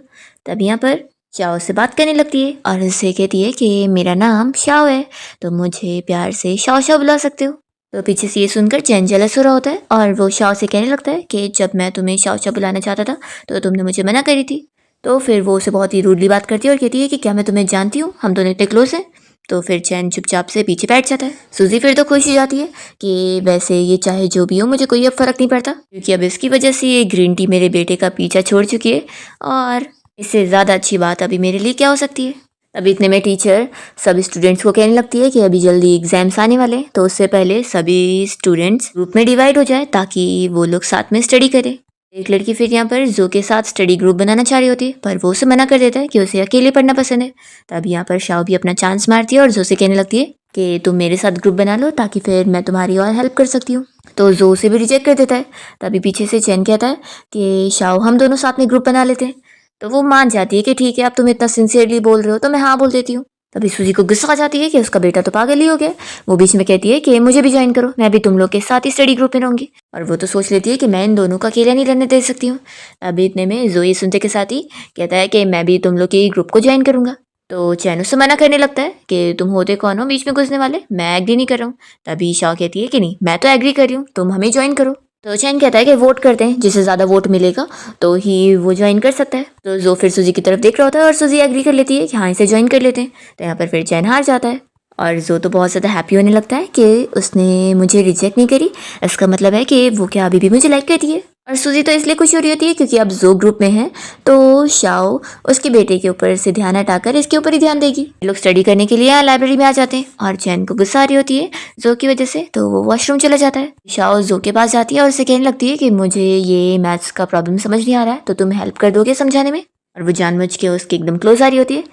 तब यहाँ पर शाओ से बात करने लगती है और उससे कहती है कि मेरा नाम शाओ है, तो मुझे प्यार से शाओ शाओ बुला सकते हो। तो पीछे से ये सुनकर चैन जेलस हो रहा होता है और वो शाओ से कहने लगता है कि जब मैं तुम्हें शाओ शाओ बुलाना चाहता था तो तुमने मुझे मना करी थी। तो फिर वो उसे बहुत ही रूडली बात करती है और कहती है कि क्या मैं तुम्हें जानती हूँ, हम दोनों इतने क्लोज हैं। तो फिर चैन चुपचाप से पीछे बैठ जाता है। सूजी फिर तो खुश हो जाती है कि वैसे ये चाहे जो भी हो मुझे कोई अब फर्क नहीं पड़ता, क्योंकि अब इसकी वजह से ये ग्रीन टी मेरे बेटे का पीछा छोड़ चुकी है और इससे ज़्यादा अच्छी बात अभी मेरे लिए क्या हो सकती है। अभी इतने में टीचर सभी स्टूडेंट्स को कहने लगती है कि अभी जल्दी एग्जाम्स आने वाले हैं, तो उससे पहले सभी स्टूडेंट्स ग्रुप में डिवाइड हो जाए ताकि वो लोग साथ में स्टडी करें। एक लड़की फिर यहाँ पर जो के साथ स्टडी ग्रुप बनाना चाह रही होती है, पर वो उसे मना कर देता है कि उसे अकेले पढ़ना पसंद है। तब यहाँ पर शाओ भी अपना चांस मारती है और जो से कहने लगती है कि तुम मेरे साथ ग्रुप बना लो ताकि फिर मैं तुम्हारी और हेल्प कर सकती हूँ। तो जो उसे भी रिजेक्ट कर देता है। तभी पीछे से चैन कहता है कि शाओ हम दोनों साथ में ग्रुप बना लेते हैं। तो वो मान जाती है कि ठीक है, अब तुम इतना सिंसियरली बोल रहे हो तो मैं हाँ बोल देती हूँ। तभी सूजी को गुस्सा आ जाती है कि उसका बेटा तो पागल ही हो गया। वो बीच में कहती है कि मुझे भी ज्वाइन करो, मैं भी तुम लोग के साथ ही स्टडी ग्रुप में रहूंगी। और वो तो सोच लेती है कि मैं इन दोनों का अकेला नहीं रहने दे सकती हूँ। अभी इतने में जोई सुनते के साथ ही कहता है कि मैं भी तुम लोग के ग्रुप को ज्वाइन करूंगा। तो चैन उससे मना करने लगता है कि तुम होते कौन हो बीच में घुसने वाले, मैं एग्री नहीं कर रहा हूँ। तभी शाओ कहती है कि नहीं, मैं तो एग्री कर रही हूँ, तुम हमें ज्वाइन करो। तो चैन कहता है कि वोट करते हैं, जिसे ज़्यादा वोट मिलेगा तो ही वो ज्वाइन कर सकता है। तो जो फिर सूजी की तरफ देख रहा होता है और सूजी एग्री कर लेती है कि हाँ इसे ज्वाइन कर लेते हैं। तो यहाँ पर फिर चैन हार जाता है और जो तो बहुत ज़्यादा हैप्पी होने लगता है कि उसने मुझे रिजेक्ट नहीं करी, इसका मतलब है कि वो क्या अभी भी मुझे लाइक करती है। और सूजी तो इसलिए खुश हो रही होती है क्योंकि अब जो ग्रुप में है तो शाओ उसके बेटे के ऊपर से ध्यान हटाकर इसके ऊपर ही ध्यान देगी। लोग स्टडी करने के लिए लाइब्रेरी में आ जाते हैं और चैन को गुस्सा आ रही होती है जो की वजह से, तो वो वॉशरूम चला जाता है। शाओ जो के पास जाती है और उसे कहने लगती है कि मुझे ये मैथ्स का प्रॉब्लम समझ नहीं आ रहा है, तो तुम हेल्प कर दोगे समझाने में। और वो जानबूझ के उसके एकदम क्लोज आ रही होती है।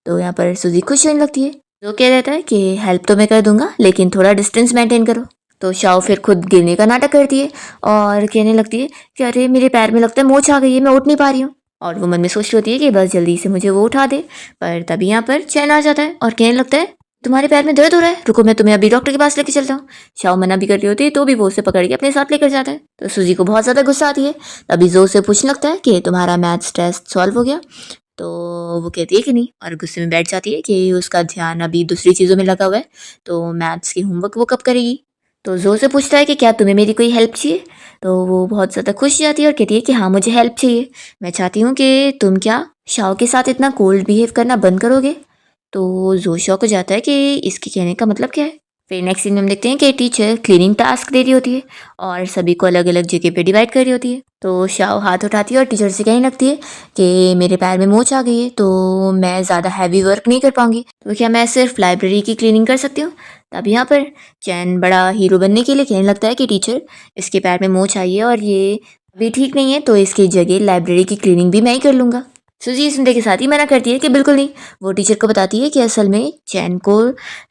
तो यहाँ पर सूजी खुश होने लगती है। जो कह देता है कि हेल्प तो मैं कर दूंगा लेकिन थोड़ा डिस्टेंस मेंटेन करो। तो शाओ फिर खुद गिरने का नाटक करती है और कहने लगती है कि अरे मेरे पैर में लगता है मोच आ गई है, मैं उठ नहीं पा रही हूँ। और वो मन में सोच रही होती है कि बस जल्दी से मुझे वो उठा दे। पर तभी यहाँ पर चैन आ जाता है और कहने लगता है तुम्हारे पैर में दर्द हो रहा है, रुको मैं तुम्हें अभी डॉक्टर के पास लेके चलता हूँ। शाओ मना भी कर रही होती है तो भी वो उसे पकड़ के अपने साथ लेकर जाता है। तो सूजी को बहुत ज़्यादा गुस्सा आती है। तभी जो से पूछने लगता है कि तुम्हारा मैथ्स टेस्ट सॉल्व हो गया। तो वो कहती है कि नहीं और गुस्से में बैठ जाती है कि उसका ध्यान अभी दूसरी चीज़ों में लगा हुआ है, तो मैथ्स की होमवर्क वो कब करेगी। तो जो से पूछता है कि क्या तुम्हें मेरी कोई हेल्प चाहिए। तो वो बहुत ज़्यादा खुश हो जाती है और कहती है कि हाँ मुझे हेल्प चाहिए, मैं चाहती हूँ कि तुम क्या शाओ के साथ इतना कोल्ड बिहेव करना बंद करोगे। तो जो शॉक हो जाता है कि इसके कहने का मतलब क्या है। फिर नेक्स्ट सीन में हम देखते हैं कि टीचर क्लीनिंग टास्क दे रही होती है और सभी को अलग अलग जगह पे डिवाइड कर रही होती है। तो शाओ हाथ उठाती है और टीचर से कहने लगती है कि मेरे पैर में मोच आ गई है, तो मैं ज़्यादा हैवी वर्क नहीं कर पाऊंगी, तो क्या मैं सिर्फ लाइब्रेरी की क्लीनिंग कर सकती हूँ। तब यहाँ पर चैन बड़ा हीरो बनने के लिए कहने लगता है कि टीचर, इसके पैर में मोच आई है और ये अभी ठीक नहीं है, तो इसकी जगह लाइब्रेरी की क्लीनिंग भी मैं ही कर लूँगा। सूजी ये सुनने के साथ ही मना करती है कि बिल्कुल नहीं। वो टीचर को बताती है कि असल में चैन को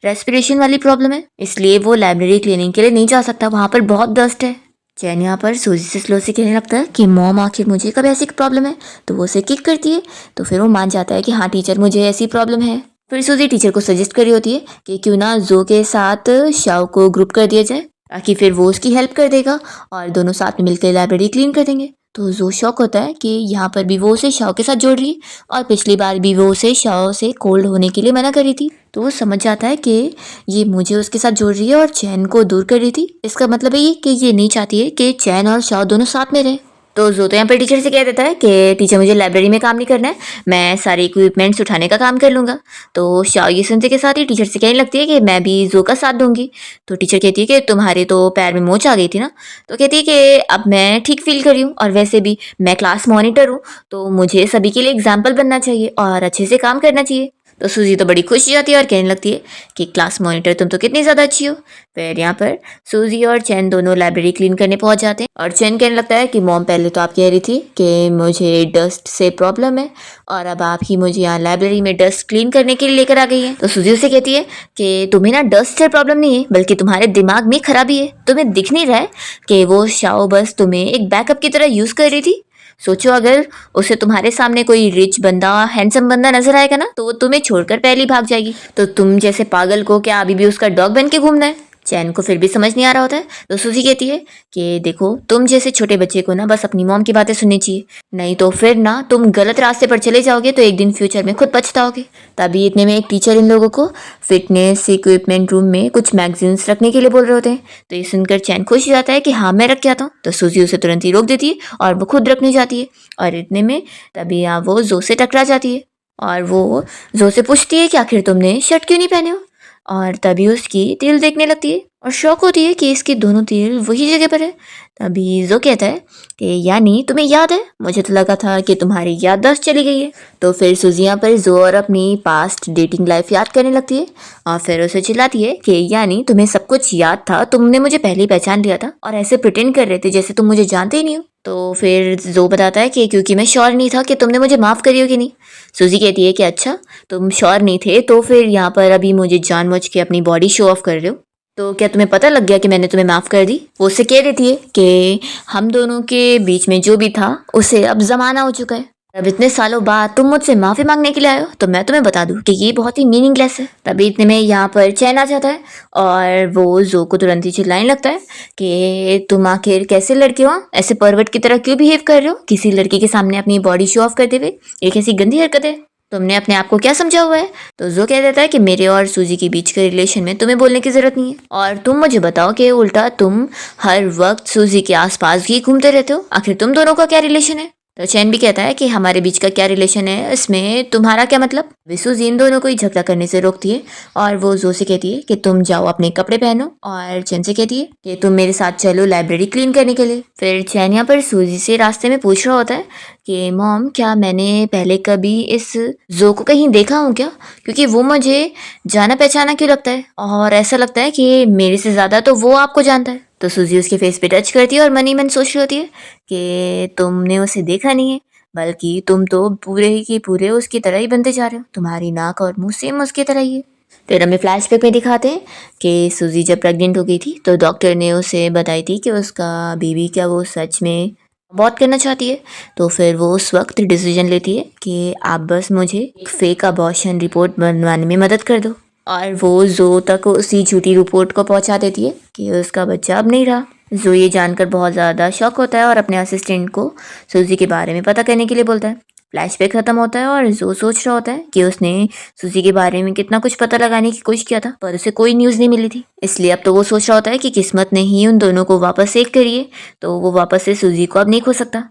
रेस्पिरेशन वाली प्रॉब्लम है, इसलिए वो लाइब्रेरी क्लीनिंग के लिए नहीं जा सकता, वहाँ पर बहुत डस्ट है। चैन यहाँ पर सूजी से स्लो से कहने लगता है कि मॉम आखिर मुझे कब ऐसी प्रॉब्लम है, तो वो उसे किक करती है। तो फिर वो मान जाता है कि हाँ टीचर, मुझे ऐसी प्रॉब्लम है। फिर सूजी टीचर को सजेस्ट कर रही होती है कि क्यों ना जो के साथ शाओ को ग्रुप कर दिया जाए, ताकि फिर वो उसकी हेल्प कर देगा और दोनों साथ में मिलकर लाइब्रेरी क्लीन कर देंगे। तो जो शौक होता है कि यहाँ पर भी वो उसे शाओ के साथ जोड़ रही है और पिछली बार भी वो उसे शाओ से कोल्ड होने के लिए मना कर रही थी। तो वो समझ जाता है कि ये मुझे उसके साथ जोड़ रही है और चैन को दूर कर रही थी। इसका मतलब है ये कि ये नहीं चाहती है कि चैन और शाओ दोनों साथ में रहें। तो जो तो यहाँ पर टीचर से कह देता है कि टीचर, मुझे लाइब्रेरी में काम नहीं करना है, मैं सारे इक्विपमेंट्स उठाने का काम कर लूँगा। तो शाओ ये सुनते के साथ ही टीचर से कहने लगती है कि मैं भी जो का साथ दूंगी। तो टीचर कहती है कि तुम्हारे तो पैर में मोच आ गई थी ना। तो कहती है कि अब मैं ठीक फील कर रही हूँ और वैसे भी मैं क्लास मॉनिटर हूँ, तो मुझे सभी के लिए एग्जाम्पल बनना चाहिए और अच्छे से काम करना चाहिए। तो सूजी तो बड़ी खुश हो जाती है और कहने लगती है कि क्लास मॉनिटर तुम तो कितनी ज़्यादा अच्छी हो। फिर यहाँ पर सूजी और चैन दोनों लाइब्रेरी क्लीन करने पहुंच जाते हैं और चैन कहने लगता है कि मॉम, पहले तो आप कह रही थी कि मुझे डस्ट से प्रॉब्लम है और अब आप ही मुझे यहाँ लाइब्रेरी में डस्ट क्लीन करने के लिए लेकर आ गई है। तो सूजी उसे कहती है कि तुम्हें ना डस्ट से प्रॉब्लम नहीं है, बल्कि तुम्हारे दिमाग में खराबी है। तुम्हें दिख नहीं रहा है कि वो शाओ बस तुम्हें एक बैकअप की तरह यूज़ कर रही थी। सोचो, अगर उसे तुम्हारे सामने कोई रिच बंदा, हैंडसम बंदा नजर आएगा ना, तो वो तुम्हें छोड़कर पहले ही भाग जाएगी। तो तुम जैसे पागल को क्या अभी भी उसका डॉग बन के घूमना है। चैन को फिर भी समझ नहीं आ रहा होता है। तो सूजी कहती है कि देखो, तुम जैसे छोटे बच्चे को ना बस अपनी मॉम की बातें सुननी चाहिए, नहीं तो फिर ना तुम गलत रास्ते पर चले जाओगे, तो एक दिन फ्यूचर में खुद पछताओगे। तभी इतने में एक टीचर इन लोगों को फिटनेस इक्विपमेंट रूम में कुछ मैगजीन्स रखने के लिए बोल रहे होते हैं। तो ये सुनकर चैन खुश हो जाता है कि हाँ मैं रख के आता हूँ। तो सूजी उसे तुरंत ही रोक देती है और वो खुद रखने जाती है। और इतने में तभी यहाँ वो जो से टकरा जाती है और वो जो से पूछती है कि आखिर तुमने शर्ट क्यों नहीं पहने हो। और तभी उसकी तिल देखने लगती है और शौक होती है कि इसकी दोनों तिल वही जगह पर है। तभी जो कहता है कि यानी तुम्हें याद है, मुझे तो लगा था कि तुम्हारी याददाश्त चली गई है। तो फिर सूजी यहाँ पर जो और अपनी पास्ट डेटिंग लाइफ याद करने लगती है और फिर उसे चिल्लाती है कि यानी तुम्हें सब कुछ याद था, तुमने मुझे पहले ही पहचान लिया था और ऐसे प्रिटेंड कर रहे थे जैसे तुम मुझे जानते ही नहीं हो। तो फिर जो बताता है कि क्योंकि मैं श्योर नहीं था कि तुमने मुझे माफ़ करी हो कि नहीं। सूजी कहती है कि अच्छा, तुम श्योर नहीं थे तो फिर यहाँ पर अभी मुझे जानबूझ के अपनी बॉडी शो ऑफ कर रहे हो, तो क्या तुम्हें पता लग गया कि मैंने तुम्हें माफ़ कर दी। वो उससे कह देती है कि हम दोनों के बीच में जो भी था उसे अब ज़माना हो चुका है। अब इतने सालों बाद तुम मुझसे माफ़ी मांगने के लिए आए हो, तो मैं तुम्हें बता दूं कि ये बहुत ही मीनिंगलेस है। तभी इतने में यहाँ पर चैन आ जाता है और वो जो को तुरंत ही चिल्लाने लगता है कि तुम आखिर कैसे लड़के हो, ऐसे परवट की तरह क्यों बिहेव कर रहे हो किसी लड़की के सामने अपनी बॉडी शो ऑफ करते हुए। ये कैसी गंदी हरकत है, तुमने अपने आप को क्या समझा हुआ है। तो जो कह देता है कि मेरे और सूजी के बीच के रिलेशन में तुम्हें बोलने की जरूरत नहीं है, और तुम मुझे बताओ कि उल्टा तुम हर वक्त सूजी के आसपास ही घूमते रहते हो, आखिर तुम दोनों का क्या रिलेशन है। तो चैन भी कहता है कि हमारे बीच का क्या रिलेशन है, इसमें तुम्हारा क्या मतलब। सूजी इन दोनों को ही झगड़ा करने से रोकती है और वो जो से कहती है कि तुम जाओ अपने कपड़े पहनो, और चैन से कहती है कि तुम मेरे साथ चलो लाइब्रेरी क्लीन करने के लिए। फिर चैन यहाँ पर सूजी से रास्ते में पूछ रहा होता है कि मॉम, क्या मैंने पहले कभी इस जो को कहीं देखा हूँ क्या, क्योंकि वो मुझे जाना पहचाना क्यों लगता है और ऐसा लगता है कि मेरे से ज़्यादा तो वो आपको जानता है। तो सूजी उसके फेस पे टच करती है और मन ही मन सोच रही होती है कि तुमने उसे देखा नहीं है, बल्कि तुम तो पूरे ही के पूरे उसकी तरह ही बनते जा रहे हो, तुम्हारी नाक और मुंह सेम उसकी तरह ही है। फिर हमें फ्लैशबैक में दिखाते हैं कि सूजी जब प्रेग्नेंट हो गई थी तो डॉक्टर ने उसे बताई थी कि उसका बेबी क्या वो सच में बहुत करना चाहती है। तो फिर वो उस वक्त डिसीजन लेती है कि आप बस मुझे एक फेक अबॉर्शन रिपोर्ट बनवाने में मदद कर दो, और वो जो तक उसी झूठी रिपोर्ट को पहुंचा देती है कि उसका बच्चा अब नहीं रहा। जो ये जानकर बहुत ज़्यादा शॉक होता है और अपने असिस्टेंट को सूजी के बारे में पता करने के लिए बोलता है। फ्लैशबैक खत्म होता है और जो सोच रहा होता है कि उसने सूजी के बारे में कितना कुछ पता लगाने की कोशिश किया था, पर उसे कोई न्यूज़ नहीं मिली थी। इसलिए अब तो वो सोच रहा होता है कि किस्मत ने ही उन दोनों को वापस एक करी है, तो वो वापस से सूजी को अब नहीं खो सकता।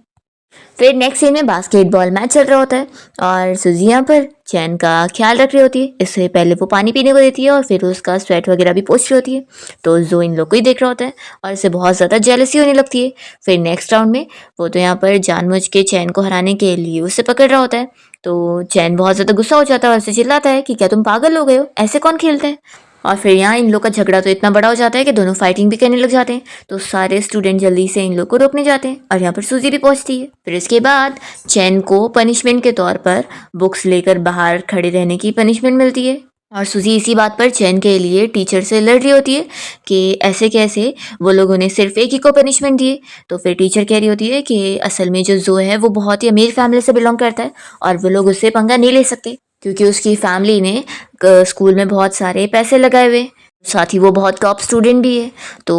फिर नेक्स्ट सीन में बास्केटबॉल मैच चल रहा होता है और सूजी यहाँ पर चैन का ख्याल रख रही होती है। इससे पहले वो पानी पीने को देती है और फिर उसका स्वेट वगैरह भी पोंछ रही होती है। तो जो इन लोग को ही देख रहा होता है और इसे बहुत ज़्यादा जेलसी होने लगती है। फिर नेक्स्ट राउंड में वो तो यहाँ पर जानबूझ के चैन को हराने के लिए उसे पकड़ रहा होता है। तो चैन बहुत ज़्यादा गुस्सा हो जाता है और उसे चिल्लाता है कि क्या तुम पागल हो गए हो, ऐसे कौन खेलते हैं। और फिर यहाँ इन लोग का झगड़ा तो इतना बड़ा हो जाता है कि दोनों फाइटिंग भी करने लग जाते हैं। तो सारे स्टूडेंट जल्दी से इन लोग को रोकने जाते हैं और यहाँ पर सूजी भी पहुंचती है। फिर इसके बाद चैन को पनिशमेंट के तौर पर बुक्स लेकर बाहर खड़े रहने की पनिशमेंट मिलती है और सूजी इसी बात पर चैन के लिए टीचर से लड़ रही होती है कि ऐसे कैसे वो लोग उन्हें सिर्फ एक ही को पनिशमेंट दिए। तो फिर टीचर कह रही होती है कि असल में जो है वो बहुत ही अमीर फैमिली से बिलोंग करता है और वो लोग उससे पंगा नहीं ले सकते क्योंकि उसकी फैमिली ने स्कूल में बहुत सारे पैसे लगाए हुए, साथ ही वो बहुत टॉप स्टूडेंट भी है। तो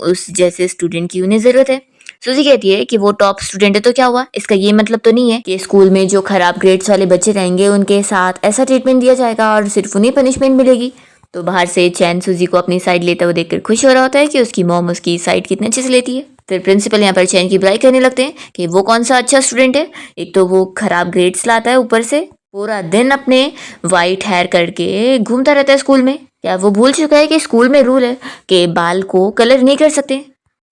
उस जैसे स्टूडेंट की उन्हें ज़रूरत है। सूजी कहती है कि वो टॉप स्टूडेंट है तो क्या हुआ, इसका ये मतलब तो नहीं है कि स्कूल में जो खराब ग्रेड्स वाले बच्चे रहेंगे उनके साथ ऐसा ट्रीटमेंट दिया जाएगा और सिर्फ उन्हें पनिशमेंट मिलेगी। तो बाहर से चैन सूजी को अपनी साइड लेते हुए देखकर खुश हो रहा होता है कि उसकी मॉम उसकी साइड कितने अच्छे से लेती है। फिर प्रिंसिपल यहाँ पर चैन की बुराई करने लगते हैं कि वो कौन सा अच्छा स्टूडेंट है, एक तो वो खराब ग्रेड्स लाता है, ऊपर से पूरा दिन अपने वाइट हेयर करके घूमता रहता है स्कूल में। क्या वो भूल चुका है कि स्कूल में रूल है कि बाल को कलर नहीं कर सकते।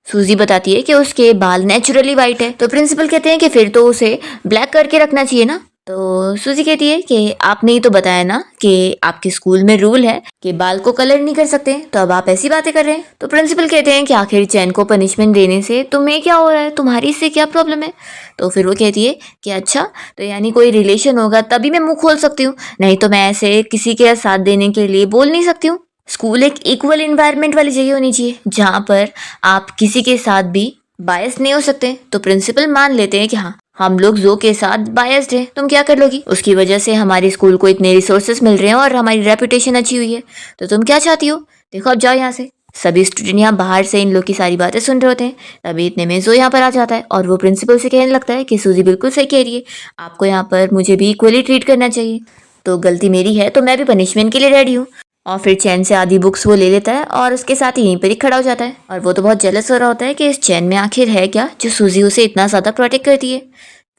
सूजी बताती है कि उसके बाल नेचुरली वाइट है। तो प्रिंसिपल कहते हैं कि फिर तो उसे ब्लैक करके रखना चाहिए ना। तो सूजी कहती है कि आपने ही तो बताया ना कि आपके स्कूल में रूल है कि बाल को कलर नहीं कर सकते, तो अब आप ऐसी बातें कर रहे हैं। तो प्रिंसिपल कहते हैं कि आखिर चैन को पनिशमेंट देने से तुम्हें क्या हो रहा है, तुम्हारी इससे क्या प्रॉब्लम है। तो फिर वो कहती है कि अच्छा, तो यानी कोई रिलेशन होगा तभी मैं मुंह खोल सकती हूँ, नहीं तो मैं ऐसे किसी के साथ देने के लिए बोल नहीं सकती हूँ। स्कूल एक इक्वल इन्वायरमेंट वाली जगह होनी चाहिए जहाँ पर आप किसी के साथ भी बायस नहीं हो सकते। तो प्रिंसिपल मान लेते हैं कि हाँ, हम लोग जो के साथ बायस्ड हैं, तुम क्या कर लोगी, उसकी वजह से हमारे स्कूल को इतने रिसोर्सेस मिल रहे हैं और हमारी रेपुटेशन अच्छी हुई है, तो तुम क्या चाहती हो, देखो अब जाओ यहाँ से। सभी स्टूडेंट यहाँ बाहर से इन लोग की सारी बातें सुन रहे होते हैं। तभी इतने में जो यहाँ पर आ जाता है और वो प्रिंसिपल से कहने लगता है कि सूजी बिल्कुल सही कह रही है, आपको यहाँ पर मुझे भी इक्वली ट्रीट करना चाहिए। तो गलती मेरी है तो मैं भी पनिशमेंट के लिए रेडी हूँ। और फिर चैन से आधी बुक्स वो ले लेता है और उसके साथ ही यहीं पर ही खड़ा हो जाता है। और वो तो बहुत जेलस हो रहा होता है कि इस चैन में आखिर है क्या जो सूजी उसे इतना ज़्यादा प्रोटेक्ट करती है।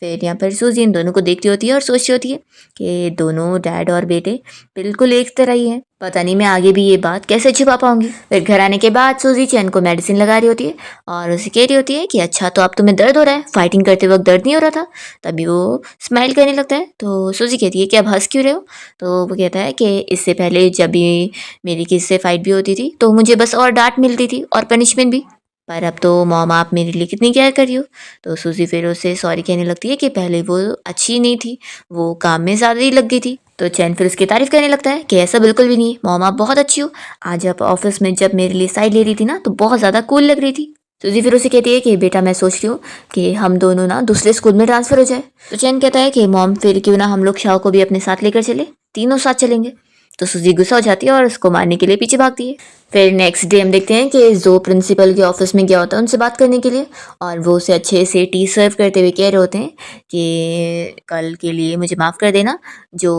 फिर यहाँ पर सूजी इन दोनों को देखती होती है और सोचती होती है कि दोनों डैड और बेटे बिल्कुल एक तरह ही हैं, पता नहीं मैं आगे भी ये बात कैसे छुपा पाऊंगी। फिर घर आने के बाद सूजी चैन को मेडिसिन लगा रही होती है और उसे कह रही होती है कि अच्छा, तो अब तुम्हें दर्द हो रहा है, फाइटिंग करते वक्त दर्द नहीं हो रहा था। तभी वो स्माइल करने लगता है। तो सूजी कहती है कि अब हंस क्यों रहे हो। तो वो कहता है कि इससे पहले जब भी मेरी किसी से फाइट भी होती थी तो मुझे बस और डांट मिलती थी और पनिशमेंट भी, पर अब तो मॉम आप मेरे लिए कितनी केयर कर रही हो। तो सूजी फिर उसे सॉरी कहने लगती है कि पहले वो अच्छी नहीं थी, वो काम में ज़्यादा ही लग गई थी। तो चैन फिर उसकी तारीफ करने लगता है कि ऐसा बिल्कुल भी नहीं है मॉम, आप बहुत अच्छी हो, आज आप ऑफिस में जब मेरे लिए साइड ले रही थी ना तो बहुत ज़्यादा कूल लग रही थी। सूजी फिर उसे कहती है कि बेटा मैं सोच रही हूँ कि हम दोनों ना दूसरे स्कूल में ट्रांसफ़र हो जाए। तो चैन कहता है कि मॉम फिर क्यों ना हम लोग शाह को भी अपने साथ लेकर चले, तीनों साथ चलेंगे। तो सूजी गुस्सा हो जाती है और उसको मारने के लिए पीछे भागती है। फिर नेक्स्ट डे हम देखते हैं कि जो प्रिंसिपल के ऑफिस में गया होता है उनसे बात करने के लिए और वो उसे अच्छे से टी सर्व करते हुए कह रहे होते हैं कि कल के लिए मुझे माफ़ कर देना जो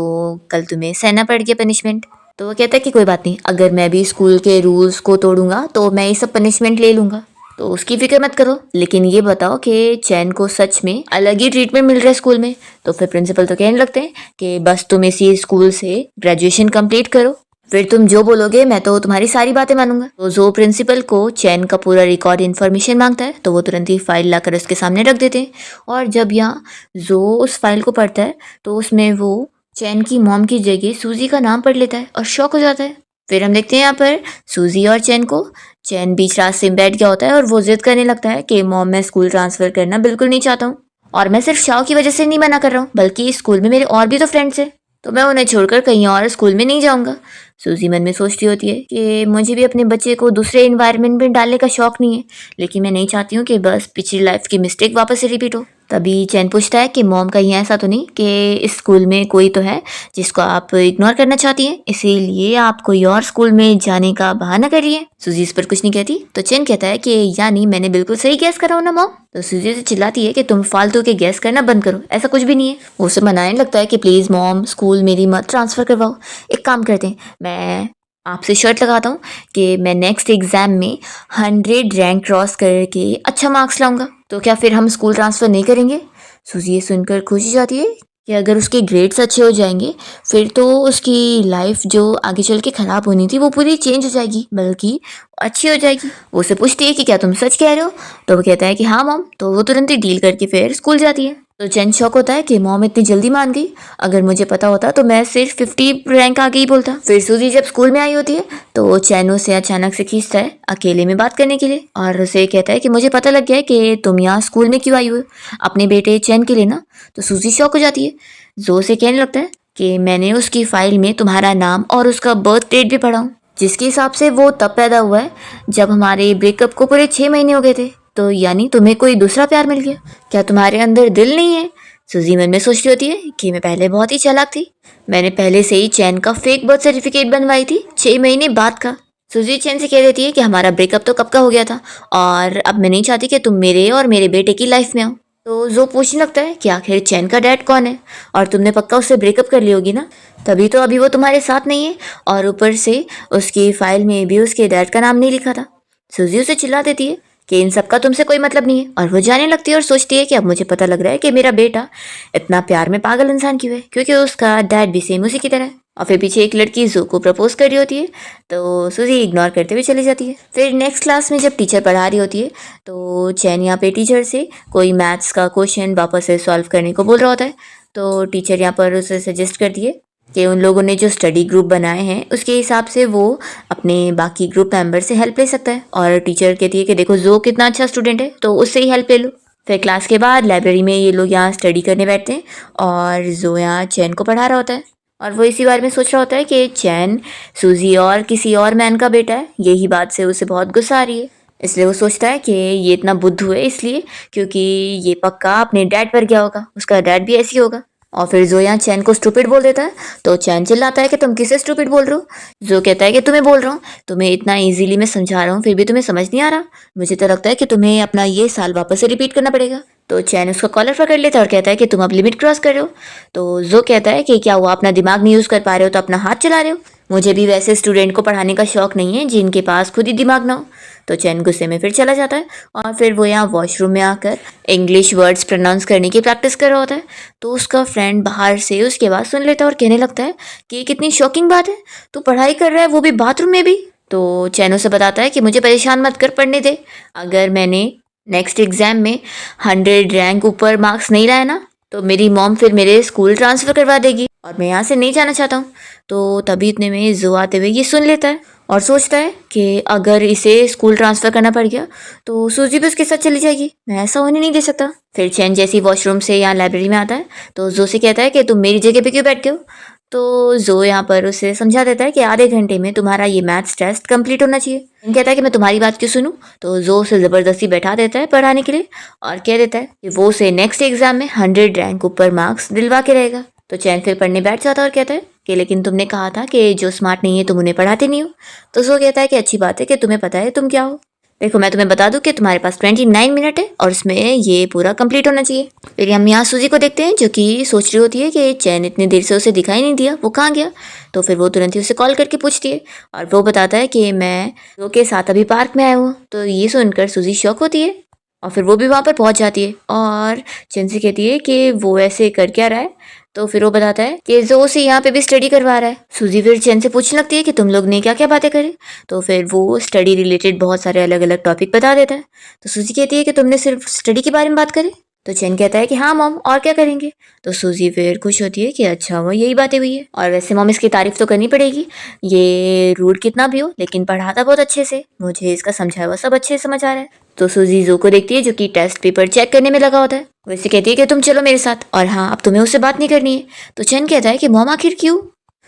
कल तुम्हें सहना पड़ गया पनिशमेंट। तो वो कहता है कि कोई बात नहीं, अगर मैं भी स्कूल के रूल्स को तोड़ूंगा तो मैं ये सब पनिशमेंट ले लूँगा, तो उसकी फिक्र मत करो, लेकिन ये बताओ कि चैन को सच में अलग ही ट्रीटमेंट मिल रहा है स्कूल में। तो फिर प्रिंसिपल तो कहने लगते हैं कि बस तुम इसी स्कूल से ग्रेजुएशन कंप्लीट करो, फिर तुम जो बोलोगे मैं तो तुम्हारी सारी बातें मानूंगा। तो जो प्रिंसिपल को चैन का पूरा रिकॉर्ड इन्फॉर्मेशन मांगता है तो वो तुरंत ही फाइल लाकर उसके सामने रख देते हैं। और जब यहाँ जो उस फाइल को पढ़ता है तो उसमें वो चैन की मॉम की जगह सूजी का नाम पढ़ लेता है और शॉक हो जाता है। फिर हम देखते हैं यहाँ पर सूजी और चैन को। चैन बीच रास्ते में बैठ गया होता है और वो जिद करने लगता है कि मॉम मैं स्कूल ट्रांसफ़र करना बिल्कुल नहीं चाहता हूँ, और मैं सिर्फ शाओ की वजह से नहीं मना कर रहा हूँ बल्कि इस स्कूल में मेरे और भी तो फ्रेंड्स हैं, तो मैं उन्हें छोड़कर कहीं और स्कूल में नहीं जाऊँगा। सूजी मन में सोचती होती है कि मुझे भी अपने बच्चे को दूसरे इन्वायरमेंट में डालने का शौक नहीं है, लेकिन मैं नहीं चाहती हूँ कि बस पिछली लाइफ की मिस्टेक वापस से रिपीट हो। तभी चैन पूछता है कि मॉम कहीं ऐसा तो नहीं कि इस स्कूल में कोई तो है जिसको आप इग्नोर करना चाहती हैं, इसीलिए आप कोई और स्कूल में जाने का बहाना कर रही है। सूजी इस पर कुछ नहीं कहती। तो चैन कहता है कि यानी मैंने बिल्कुल सही गैस करा हो ना मॉम। तो सूजी से चिल्लाती है कि तुम फालतू के गैस करना बंद करो, ऐसा कुछ भी नहीं है। वो उसे मनाने लगता है कि प्लीज़ मॉम स्कूल मेरी मत ट्रांसफ़र करवाओ, एक काम करते हैं, मैं आपसे शर्त लगाता हूँ कि मैं नेक्स्ट एग्ज़ाम में 100 रैंक क्रॉस करके अच्छा मार्क्स लाऊंगा, तो क्या फिर हम स्कूल ट्रांसफ़र नहीं करेंगे। सूजी ये सुनकर खुश हो जाती है कि अगर उसके ग्रेड्स अच्छे हो जाएंगे फिर तो उसकी लाइफ जो आगे चल के खराब होनी थी वो पूरी चेंज हो जाएगी, बल्कि अच्छी हो जाएगी। वो उसे पूछती है कि क्या तुम सच कह रहे हो? तो वो कहता है कि हाँ मॉम। तो वो तुरंत ही डील करके फिर स्कूल जाती है। तो चैन शॉक होता है कि मॉम इतनी जल्दी मान गई, अगर मुझे पता होता तो मैं सिर्फ 50 रैंक आगे ही बोलता। फिर सूजी जब स्कूल में आई होती है तो चैन उसे अचानक से खींचता है अकेले में बात करने के लिए और उसे कहता है कि मुझे पता लग गया है कि तुम यहाँ स्कूल में क्यों आई हो, अपने बेटे चैन के लिए ना। तो सूजी शॉक हो जाती है। जो से कहने लगता है कि मैंने उसकी फाइल में तुम्हारा नाम और उसका बर्थ डेट भी पढ़ा हूँ, जिसके हिसाब से वो तब पैदा हुआ है जब हमारे ब्रेकअप को पूरे 6 महीने हो गए थे। तो यानी तुम्हें कोई दूसरा प्यार मिल गया, क्या तुम्हारे अंदर दिल नहीं है? सूजी मन में सोच रही होती है कि मैं पहले बहुत ही चालाक थी, मैंने पहले से ही चैन का फेक बर्थ सर्टिफिकेट बनवाई थी 6 महीने बाद का। सूजी चैन से कह देती है कि हमारा ब्रेकअप तो कब का हो गया था और अब मैं नहीं चाहती कि तुम मेरे और मेरे बेटे की लाइफ में आओ। तो जो पूछने लगता है कि आखिर चैन का डैड कौन है और तुमने पक्का उससे ब्रेकअप कर ली होगी ना, तभी तो अभी वो तुम्हारे साथ नहीं है और ऊपर से उसकी फाइल में भी उसके डैड का नाम नहीं लिखा था। सूजी उसे चिल्ला देती है कि इन सब का तुमसे कोई मतलब नहीं है और वो जाने लगती है और सोचती है कि अब मुझे पता लग रहा है कि मेरा बेटा इतना प्यार में पागल इंसान क्यों है, क्योंकि उसका डैड भी सेम उसी की तरह है। और फिर पीछे एक लड़की जो को प्रपोज कर रही होती है तो सूजी इग्नोर करते हुए चली जाती है। फिर नेक्स्ट क्लास में जब टीचर पढ़ा रही होती है तो चैन यहाँ पे टीचर से कोई मैथ्स का क्वेश्चन वापस से सॉल्व करने को बोल रहा होता है। तो टीचर यहाँ पर उसे सजेस्ट करती है कि उन लोगों ने जो स्टडी ग्रुप बनाए हैं उसके हिसाब से वो अपने बाकी ग्रुप मेंबर से हेल्प ले सकता है। और टीचर कहती है कि देखो जो कितना अच्छा स्टूडेंट है तो उससे ही हेल्प ले लो। फिर क्लास के बाद लाइब्रेरी में ये लोग यहाँ स्टडी करने बैठते हैं और जो यहाँ चैन को पढ़ा रहा होता है और वो इसी बारे में सोच रहा होता है कि चैन सूजी और किसी और मैन का बेटा है। यही बात से उसे बहुत गुस्सा आ रही है, इसलिए वो सोचता है कि ये इतना बुद्धू है इसलिए क्योंकि ये पक्का अपने डैड पर गया होगा, उसका डैड भी ऐसी होगा। और फिर जो यहाँ चैन को स्टूपिड बोल देता है तो चैन चिल्लाता है कि तुम किसे स्टूपिड बोल रहे हो? जो कहता है कि तुम्हें बोल रहा हूँ, तुम्हें इतना इजीली मैं समझा रहा हूँ फिर भी तुम्हें समझ नहीं आ रहा, मुझे तो लगता है कि तुम्हें अपना ये साल वापस से रिपीट करना पड़ेगा। तो चैन उसका कॉलर पकड़ लेता है और कहता है कि तुम अब लिमिट क्रॉस कर रहे हो। तो जो कहता है कि क्या हुआ, अपना दिमाग नहीं यूज कर पा रहे हो तो अपना हाथ चला रहे हो, मुझे भी वैसे स्टूडेंट को पढ़ाने का शौक नहीं है जिनके पास खुद ही दिमाग ना हो। तो चैन गुस्से में फिर चला जाता है और फिर वो यहाँ वॉशरूम में आकर इंग्लिश वर्ड्स प्रोनाउंस करने की प्रैक्टिस कर रहा होता है। तो उसका फ्रेंड बाहर से उसके बात सुन लेता है और कहने लगता है कि ये कितनी शॉकिंग बात है, तू पढ़ाई कर रहा है वो भी बाथरूम में भी। तो चैन उसे बताता है कि मुझे परेशान मत कर, पढ़ने दे, अगर मैंने नेक्स्ट एग्जाम में 100 रैंक ऊपर मार्क्स नहीं लाए ना तो मेरी मॉम फिर मेरे स्कूल ट्रांसफ़र करवा देगी और मैं यहाँ से नहीं जाना चाहता हूँ। तो तभी इतने में जो आते हुए ये सुन लेता है और सोचता है कि अगर इसे स्कूल ट्रांसफ़र करना पड़ गया तो सूजी भी उसके साथ चली जाएगी, मैं ऐसा होने नहीं दे सकता। फिर चैन जैसे ही वॉशरूम से यहाँ लाइब्रेरी में आता है तो जो से कहता है कि तुम मेरी जगह पे क्यों बैठ गए हो। तो जो यहाँ पर उसे समझा देता है कि आधे घंटे में तुम्हारा ये मैथ्स टेस्ट कंप्लीट होना चाहिए। कहता है कि मैं तुम्हारी बात क्यों सुनूं। तो जो उसे ज़बरदस्ती बैठा देता है पढ़ाने के लिए और कह देता है कि वो उसे नेक्स्ट एग्जाम में 100 रैंक ऊपर मार्क्स दिलवा के रहेगा। तो चैन फिर पढ़ने बैठ जाता है और कहता है कि लेकिन तुमने कहा था कि जो स्मार्ट नहीं है तुम उन्हें पढ़ाते नहीं हो। तो जो कहता है कि अच्छी बात है कि तुम्हें पता है तुम क्या हो, देखो मैं तुम्हें बता दूं कि तुम्हारे पास 29 मिनट है और उसमें ये पूरा कंप्लीट होना चाहिए। फिर हम यहाँ सूजी को देखते हैं जो कि सोच रही होती है कि चैन इतनी देर से उसे दिखाई नहीं दिया, वो कहाँ गया। तो फिर वो तुरंत ही उसे कॉल करके पूछती है और वो बताता है कि मैं जो के साथ अभी पार्क में आया हूँ। तो ये सुनकर सूजी शॉक होती है और फिर वो भी वहाँ पर पहुँच जाती है और चैन से कहती है कि वो ऐसे कर क्या रहा है। तो फिर वो बताता है कि जो उसे यहाँ पे भी स्टडी करवा रहा है। सूजी फिर चैन से पूछने लगती है कि तुम लोग ने क्या क्या बातें करी। तो फिर वो स्टडी रिलेटेड बहुत सारे अलग अलग टॉपिक बता देता है। तो सूजी कहती है कि तुमने सिर्फ स्टडी के बारे में बात करी। तो चैन कहता है कि हाँ मॉम, और क्या करेंगे। तो सूजी फिर खुश होती है कि अच्छा वो यही बातें हुई है। और वैसे मॉम इसकी तारीफ तो करनी पड़ेगी, ये रूड कितना भी हो लेकिन पढ़ाता बहुत अच्छे से, मुझे इसका समझाया हुआ सब अच्छे से समझ आ रहा है। तो सूजी जो को देखती है जो कि टेस्ट पेपर चेक करने में लगा होता है। वैसे कहती है कि तुम चलो मेरे साथ और हाँ अब तुम्हें उससे बात नहीं करनी है। तो चैन कहता है कि मॉम आखिर क्यों।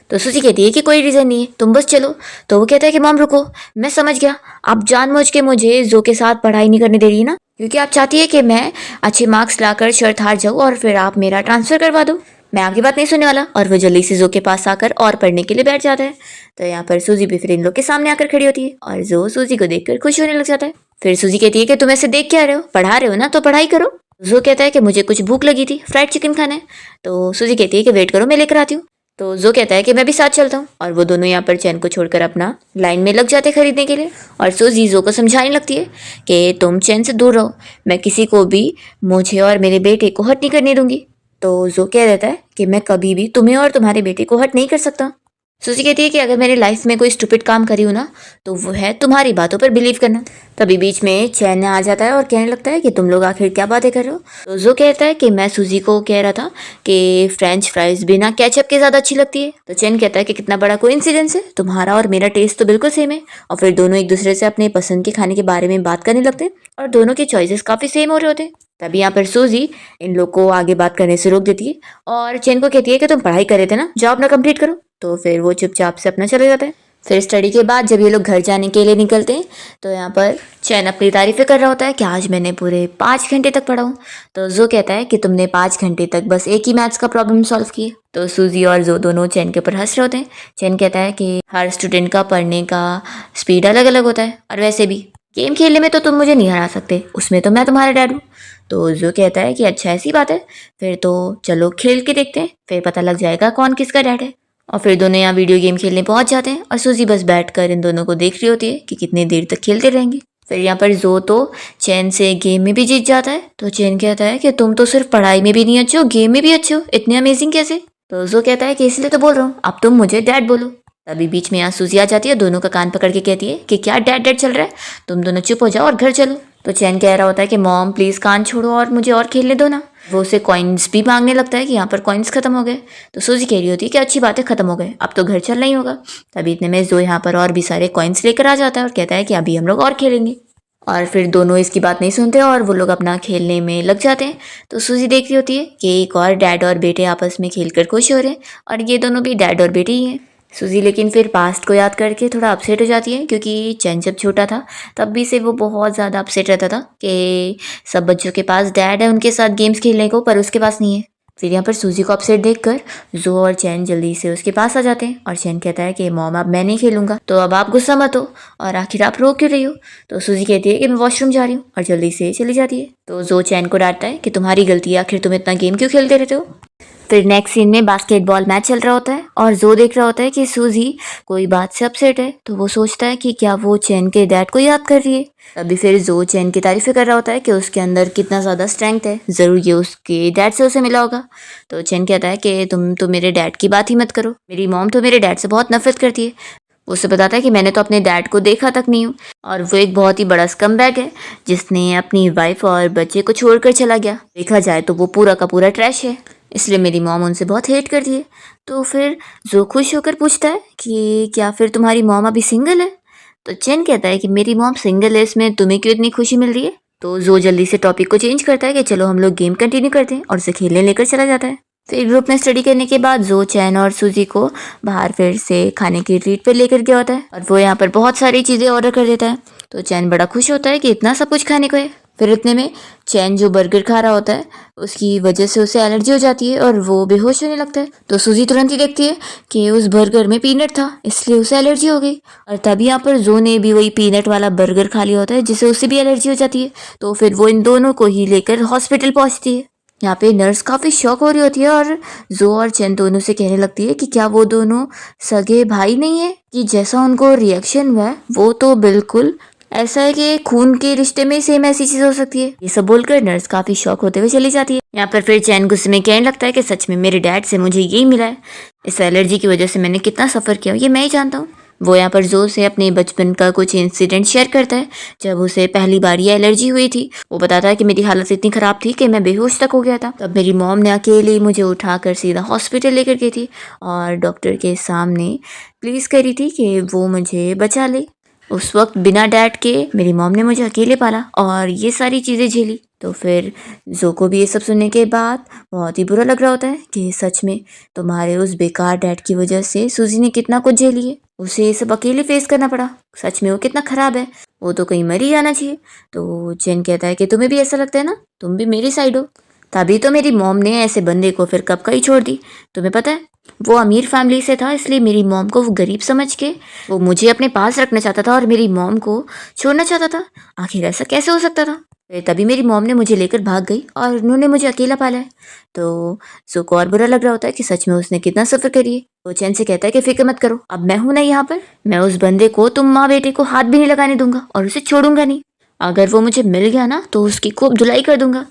तो सूजी कहती है कि कोई रीज़न नहीं है, तुम बस चलो। तो वो कहता है कि मॉम रुको, मैं समझ गया, आप जानबूझ के मुझे जो के साथ पढ़ाई नहीं करने दे रही ना, क्योंकि आप चाहती है कि मैं अच्छे मार्क्स लाकर शर्त हार जाऊँ और फिर आप मेरा ट्रांसफ़र करवा दो। मैं आपकी बात नहीं सुनने वाला। और वो जल्दी से जो के पास आकर और पढ़ने के लिए बैठ जाता है। तो यहाँ पर सूजी भी फिर इन लोग के सामने आकर खड़ी होती है और जो सूजी को देखकर खुश होने लग जाता है। फिर सूजी कहती है कि तुम ऐसे देख क्या रहे हो, पढ़ा रहे हो ना तो पढ़ाई करो। जो कहता है कि मुझे कुछ भूख लगी थी, फ्राइड चिकन खाना है। तो सूजी कहती है कि वेट करो मैं लेकर आती हूँ। तो जो कहता है कि मैं भी साथ चलता हूँ और वो दोनों यहाँ पर चैन को छोड़कर अपना लाइन में लग जाते खरीदने के लिए। और सूजी जो को समझाने लगती है कि तुम चैन से दूर रहो, मैं किसी को भी मुझे और मेरे बेटे को हर्ट नहीं करने दूंगी। तो जो कह देता है कि मैं कभी भी तुम्हें और तुम्हारे बेटे को हर्ट नहीं कर सकता। सूजी कहती है कि अगर मेरी लाइफ में कोई स्टूपिड काम करी हो ना तो वो है तुम्हारी बातों पर बिलीव करना। तभी बीच में चैन आ जाता है और कहने लगता है कि तुम लोग आखिर क्या बातें कर रहे हो। तो जो कहता है कि मैं सूजी को कह रहा था कि फ्रेंच फ्राइज बिना केचप के ज़्यादा अच्छी लगती है। तो चैन कहता है कि कितना बड़ा कोइंसिडेंस है, तुम्हारा और मेरा टेस्ट तो बिल्कुल सेम है। और फिर दोनों एक दूसरे से अपने पसंद के खाने के बारे में बात करने लगते हैं और दोनों के चॉइसेस काफ़ी सेम हो रहे होते हैं। तभी यहाँ पर सूजी इन लोग को आगे बात करने से रोक देती है और चैन को कहती है कि तुम पढ़ाई कर रहे थे ना, जाओ अपना कंप्लीट करो। तो फिर वो चुपचाप से अपना चले जाते हैं। फिर स्टडी के बाद जब ये लोग घर जाने के लिए निकलते हैं तो यहाँ पर चैन अपनी तारीफें कर रहा होता है कि आज मैंने पूरे 5 घंटे तक पढ़ा हूँ। तो जो कहता है कि तुमने 5 घंटे तक बस एक ही मैथ्स का प्रॉब्लम सॉल्व किए। तो सूजी और जो दोनों चैन के ऊपर हंस रहे होते हैं। चैन कहता है कि हर स्टूडेंट का पढ़ने का स्पीड अलग अलग होता है और वैसे भी गेम खेलने में तो तुम मुझे नहीं हरा सकते, उसमें तो मैं तुम्हारा डैड हूँ। तो जो कहता है कि अच्छा ऐसी बात है, फिर तो चलो खेल के देखते हैं, फिर पता लग जाएगा कौन किसका डैड है। और फिर दोनों यहाँ वीडियो गेम खेलने पहुंच जाते हैं और सूजी बस बैठकर इन दोनों को देख रही होती है कि कितनी देर तक खेलते रहेंगे। फिर यहाँ पर जो तो चैन से गेम में भी जीत जाता है। तो चैन कहता है कि तुम तो सिर्फ पढ़ाई में भी नहीं अच्छे हो, गेम में भी अच्छे हो, इतने अमेजिंग कैसे। तो जो कहता है कि इसलिए तो बोल रहा हूँ, अब तुम मुझे डैड बोलो। तभी बीच में यहाँ सूजी आ जाती है, दोनों का कान पकड़ के कहती है कि क्या डैड डैड चल रहा है, तुम दोनों चुप हो जाओ और घर चलो। तो चैन कह रहा होता है कि मॉम प्लीज़ कान छोड़ो और मुझे और खेलने दो ना। वो उसे कॉइन्स भी मांगने लगता है कि यहाँ पर कॉइन्स खत्म हो गए। तो सूजी कह रही होती है कि अच्छी बात है खत्म हो गए, अब तो घर चलना ही होगा। तभी इतने में जो यहाँ पर और भी सारे कॉइन्स लेकर आ जाता है और कहता है कि अभी हम लोग और खेलेंगे। और फिर दोनों इसकी बात नहीं सुनते और वो लोग अपना खेलने में लग जाते हैं। तो सूजी देख रही होती है कि एक और डैड और बेटे आपस में खेलकर खुश हो रहे हैं और ये दोनों भी डैड और बेटे ही हैं। सूजी लेकिन फिर पास्ट को याद करके थोड़ा अपसेट हो जाती है क्योंकि चैन जब छोटा था तब भी से वो बहुत ज़्यादा अपसेट रहता था कि सब बच्चों के पास डैड है उनके साथ गेम्स खेलने को, पर उसके पास नहीं है। फिर यहाँ पर सूजी को अपसेट देखकर जो और चैन जल्दी से उसके पास आ जाते हैं और चैन कहता है कि मॉम अब मैं नहीं खेलूंगा, तो अब आप गुस्सा मत हो और आखिर आप रो क्यों रही हो। तो सूजी कहती है कि मैं वॉशरूम जा रही हूँ और जल्दी से चली जाती है। तो जो चैन को डांटता है कि तुम्हारी गलती है, आखिर तुम इतना गेम क्यों खेलते रहते हो। फिर नेक्स्ट सीन में बास्केटबॉल मैच चल रहा होता है और जो देख रहा होता है कि सूजी कोई बात से अपसेट है। तो वो सोचता है कि क्या वो चैन के डैड को याद कर रही है। तभी फिर जो चैन की तारीफें कर रहा होता है कि उसके अंदर कितना ज़्यादा स्ट्रेंथ है, ज़रूर ये उसके डैड से उसे मिला होगा। तो चैन कहता है कि तुम तो मेरे डैड की बात ही मत करो, मेरी मॉम तो मेरे डैड से बहुत नफरत करती है। उसे बताता है कि मैंने तो अपने डैड को देखा तक नहीं हूँ और वो एक बहुत ही बड़ा स्कमबैग है जिसने अपनी वाइफ और बच्चे को छोड़कर चला गया। देखा जाए तो वो पूरा का पूरा ट्रैश है, इसलिए मेरी मॉम उनसे बहुत हेट करती है। तो फिर जो खुश होकर पूछता है कि क्या फिर तुम्हारी मॉम अभी सिंगल है। तो चैन कहता है कि मेरी मॉम सिंगल है, इसमें तुम्हें क्यों इतनी खुशी मिल रही है। तो जो जल्दी से टॉपिक को चेंज करता है कि चलो हम लोग गेम कंटिन्यू करते हैं और उसे खेलने लेकर चला जाता है। फिर ग्रुप में स्टडी करने के बाद जो चैन और सूजी को बाहर फिर से खाने की ट्रीट पे लेकर गया होता है और वो यहाँ पर बहुत सारी चीज़ें ऑर्डर कर देता है। तो चैन बड़ा खुश होता है कि इतना सब कुछ खाने को है। फिर इतने में चैन जो बर्गर खा रहा होता है उसकी वजह से उसे एलर्जी हो जाती है और वो बेहोश होने लगता है। तो सूजी तुरंत ही देखती है कि उस बर्गर में पीनट था, इसलिए उसे एलर्जी हो गई। और तभी यहाँ पर जो ने भी वही पीनट वाला बर्गर खा लिया होता है जिससे उसे भी एलर्जी हो जाती है। तो फिर वो इन दोनों को ही लेकर हॉस्पिटल पहुँचती है। यहाँ पे नर्स काफ़ी शॉक हो रही होती है और जो और चैन दोनों से कहने लगती है कि क्या वो दोनों सगे भाई नहीं है, कि जैसा उनको रिएक्शन हुआ है वो तो बिल्कुल ऐसा है कि खून के रिश्ते में सेम ऐसी चीज हो सकती है। ये सब बोलकर नर्स काफी शॉक होते हुए चली जाती है। यहाँ पर फिर चैन गुस्से में कहने लगता है कि सच में मेरे डैड से मुझे यही मिला है, इस एलर्जी की वजह से मैंने कितना सफर किया ये मैं ही जानता हूँ। वो यहाँ पर जोर से अपने बचपन का कुछ इंसिडेंट शेयर करता है जब उसे पहली बार ये एलर्जी हुई थी। वो बताता है कि मेरी हालत इतनी खराब थी कि मैं बेहोश तक हो गया था। तब मेरी मॉम ने अकेले मुझे उठाकर सीधा हॉस्पिटल लेकर गई थी और डॉक्टर के सामने प्लीज करी थी कि वो मुझे बचा ले। उस वक्त बिना डैड के मेरी मॉम ने मुझे अकेले पाला और ये सारी चीज़ें झेली। तो फिर जो को भी ये सब सुनने के बाद बहुत ही बुरा लग रहा होता है कि सच में तुम्हारे उस बेकार डैड की वजह से सूजी ने कितना कुछ झेली है, उसे ये सब अकेले फेस करना पड़ा, सच में वो कितना खराब है, वो तो कहीं मर ही जाना चाहिए। तो चैन कहता है कि तुम्हें भी ऐसा लगता है ना, तुम भी मेरी साइड हो। तभी तो मेरी मॉम ने ऐसे बंदे को फिर कब का ही छोड़ दी। तुम्हें पता है वो अमीर फैमिली से था, इसलिए मेरी मॉम को वो गरीब समझ के वो मुझे अपने पास रखना चाहता था और मेरी मॉम को छोड़ना चाहता था। आखिर ऐसा कैसे हो सकता था। फिर तभी मेरी मॉम ने मुझे लेकर भाग गई और उन्होंने मुझे अकेला पाला है। तो सो को और बुरा लग रहा होता है कि सच में उसने कितना सफ़र करी है। वो चैन से कहता है कि फिक्र मत करो, अब मैं हूं ना यहाँ पर, मैं उस बंदे को, तुम माँ बेटे को हाथ भी नहीं लगाने दूंगा और उसे छोड़ूंगा नहीं। अगर वो मुझे मिल गया ना तो उसकी खूब धुलाई कर दूंगा।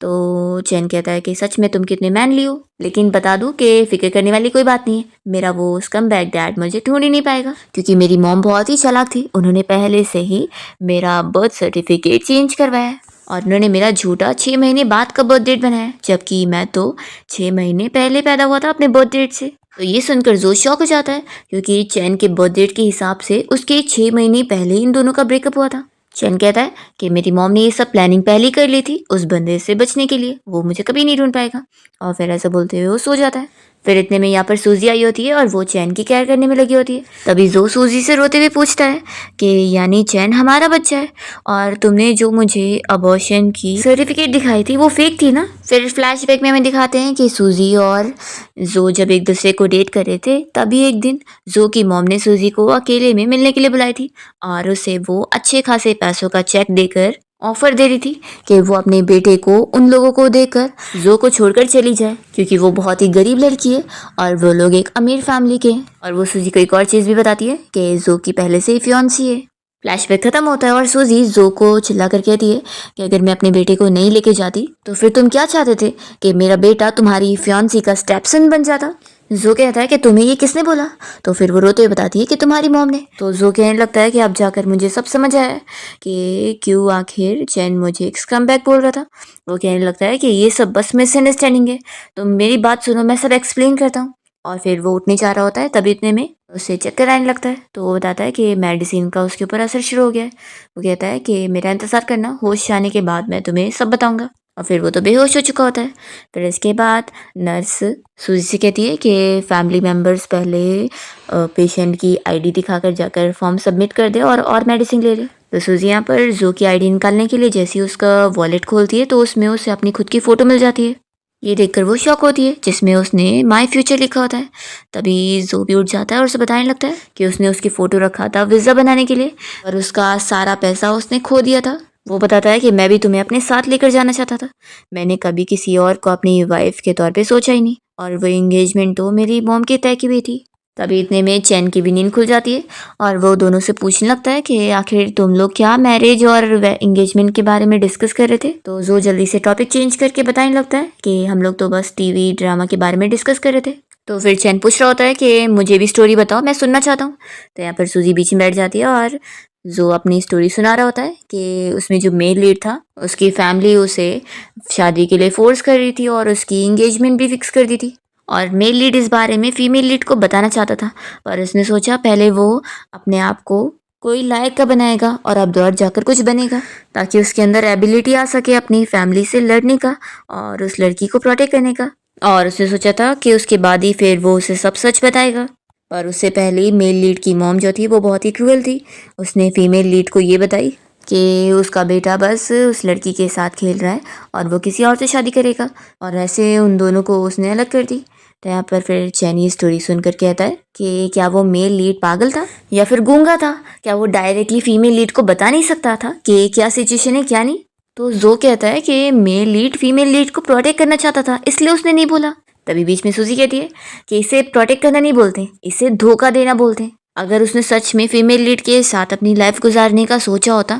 तो चैन कहता है कि सच में तुम कितने मैनली हो, लेकिन बता दूं कि फिक्र करने वाली कोई बात नहीं है, मेरा वो स्कमबैग डैड मुझे ढूंढ ही नहीं पाएगा, क्योंकि मेरी मॉम बहुत ही चालाक थी। उन्होंने पहले से ही मेरा बर्थ सर्टिफिकेट चेंज करवाया है और उन्होंने मेरा झूठा 6 महीने बाद का बर्थ डेट बनाया है, जबकि मैं तो 6 महीने पहले पैदा हुआ था अपने बर्थ डेट से। तो ये सुनकर जो शॉक हो जाता है, क्योंकि चैन के बर्थ डेट के हिसाब से उसके 6 महीने पहले इन दोनों का ब्रेकअप हुआ था। चैन कहता है कि मेरी मॉम ने ये सब प्लानिंग पहले ही कर ली थी उस बंदे से बचने के लिए, वो मुझे कभी नहीं ढूंढ पाएगा। और फिर ऐसा बोलते हुए वो सो जाता है। फिर इतने में यहाँ पर सूजी आई होती है और वो चैन की केयर करने में लगी होती है। तभी जो सूजी से रोते हुए पूछता है कि यानी चैन हमारा बच्चा है, और तुमने जो मुझे अबॉर्शन की सर्टिफिकेट दिखाई थी वो फेक थी ना। फिर फ्लैशबैक में हमें दिखाते हैं कि सूजी और जो जब एक दूसरे को डेट कर रहे थे, तभी एक दिन जो की मॉम ने सूजी को अकेले में मिलने के लिए बुलाई थी और उसे वो अच्छे खासे पैसों का चेक देकर ऑफर दे रही थी कि वो अपने बेटे को उन लोगों को देकर जो को छोड़कर चली जाए, क्योंकि वो बहुत ही गरीब लड़की है और वो लोग एक अमीर फैमिली के हैं। और वो सूजी को एक और चीज़ भी बताती है कि जो की पहले से ही फियांसी है। फ्लैशबैक खत्म होता है और सूजी जो को चिल्ला कर कहती है कि अगर मैं अपने बेटे को नहीं लेके जाती तो फिर तुम क्या चाहते थे कि मेरा बेटा तुम्हारी फियांसी का स्टेपसन बन जाता। जो कहता है कि तुम्हें ये किसने बोला। तो फिर वो रोते हुए बताती है कि तुम्हारी मॉम ने। तो जो कहने लगता है कि अब जाकर मुझे सब समझ आया है कि क्यों आखिर चैन मुझे एक स्कमबैग बोल रहा था। वो कहने लगता है कि ये सब बस मिसअंडरस्टैंडिंग है, तुम मेरी बात सुनो, मैं सब एक्सप्लेन करता हूँ। और फिर वो उठने जा रहा होता है, तभी इतने में उसे चक्कर आने लगता है। तो वो बताता है कि मेडिसिन का उसके ऊपर असर शुरू हो गया है। वो कहता है कि मेरा इंतज़ार करना, होश आने के बाद मैं तुम्हें सब बताऊंगा। और फिर वो तो बेहोश हो चुका होता है। फिर इसके बाद नर्स सूजी से कहती है कि फैमिली मेम्बर्स पहले पेशेंट की आईडी दिखाकर जाकर फॉर्म सबमिट कर दे और मेडिसिन ले ले। तो सूजी यहाँ पर जो की आईडी निकालने के लिए जैसे ही उसका वॉलेट खोलती है तो उसमें उसे अपनी खुद की फ़ोटो मिल जाती है। ये देखकर वो शॉक होती है, जिसमें उसने माय फ्यूचर लिखा होता है। तभी जो भी उठ जाता है और उसे बताने लगता है कि उसने उसकी फ़ोटो रखा था वीज़ा बनाने के लिए और उसका सारा पैसा उसने खो दिया था। वो बताता है कि मैं भी तुम्हें अपने साथ लेकर जाना चाहता था, मैंने कभी किसी और को अपनी वाइफ के तौर पे सोचा ही नहीं, और वो एंगेजमेंट तो मेरी मॉम की तय की हुई थी। तभी इतने में चैन की भी नींद खुल जाती है और वो दोनों से पूछने लगता है कि आखिर तुम लोग क्या मैरिज और एंगेजमेंट के बारे में डिस्कस कर रहे थे। तो जो जल्दी से टॉपिक चेंज करके बताने लगता है कि हम लोग तो बस टीवी ड्रामा के बारे में डिस्कस कर रहे थे। तो फिर चैन पूछ रहा होता है कि मुझे भी स्टोरी बताओ, मैं सुनना चाहता हूँ। तो यहाँ पर सूजी बीच में बैठ जाती है और जो अपनी स्टोरी सुना रहा होता है कि उसमें जो मेल लीड था उसकी फैमिली उसे शादी के लिए फोर्स कर रही थी और उसकी एंगेजमेंट भी फिक्स कर दी थी, और मेल लीड इस बारे में फीमेल लीड को बताना चाहता था, पर उसने सोचा पहले वो अपने आप को कोई लायक का बनाएगा और अब दौड़ जाकर कुछ बनेगा, ताकि उसके अंदर एबिलिटी आ सके अपनी फैमिली से लड़ने का और उस लड़की को प्रोटेक्ट करने का। और उसने सोचा था कि उसके बाद ही फिर वो उसे सब सच बताएगा। पर उससे पहले ही मेल लीड की मॉम जो थी वो बहुत ही क्रूअल थी। उसने फीमेल लीड को ये बताई कि उसका बेटा बस उस लड़की के साथ खेल रहा है और वो किसी और से शादी करेगा, और ऐसे उन दोनों को उसने अलग कर दी। तो यहाँ पर फिर चैनी स्टोरी सुनकर कहता है कि क्या वो मेल लीड पागल था या फिर गूंगा था, क्या वो डायरेक्टली फीमेल लीड को बता नहीं सकता था कि क्या सिचुएशन है क्या नहीं। तो जो कहता है कि मेल लीड फीमेल लीड को प्रोटेक्ट करना चाहता था इसलिए उसने नहीं बोला। तभी बीच में सूजी कहती है कि इसे प्रोटेक्ट करना नहीं बोलते, इसे धोखा देना बोलते हैं। अगर उसने सच में फीमेल लीड के साथ अपनी लाइफ गुजारने का सोचा होता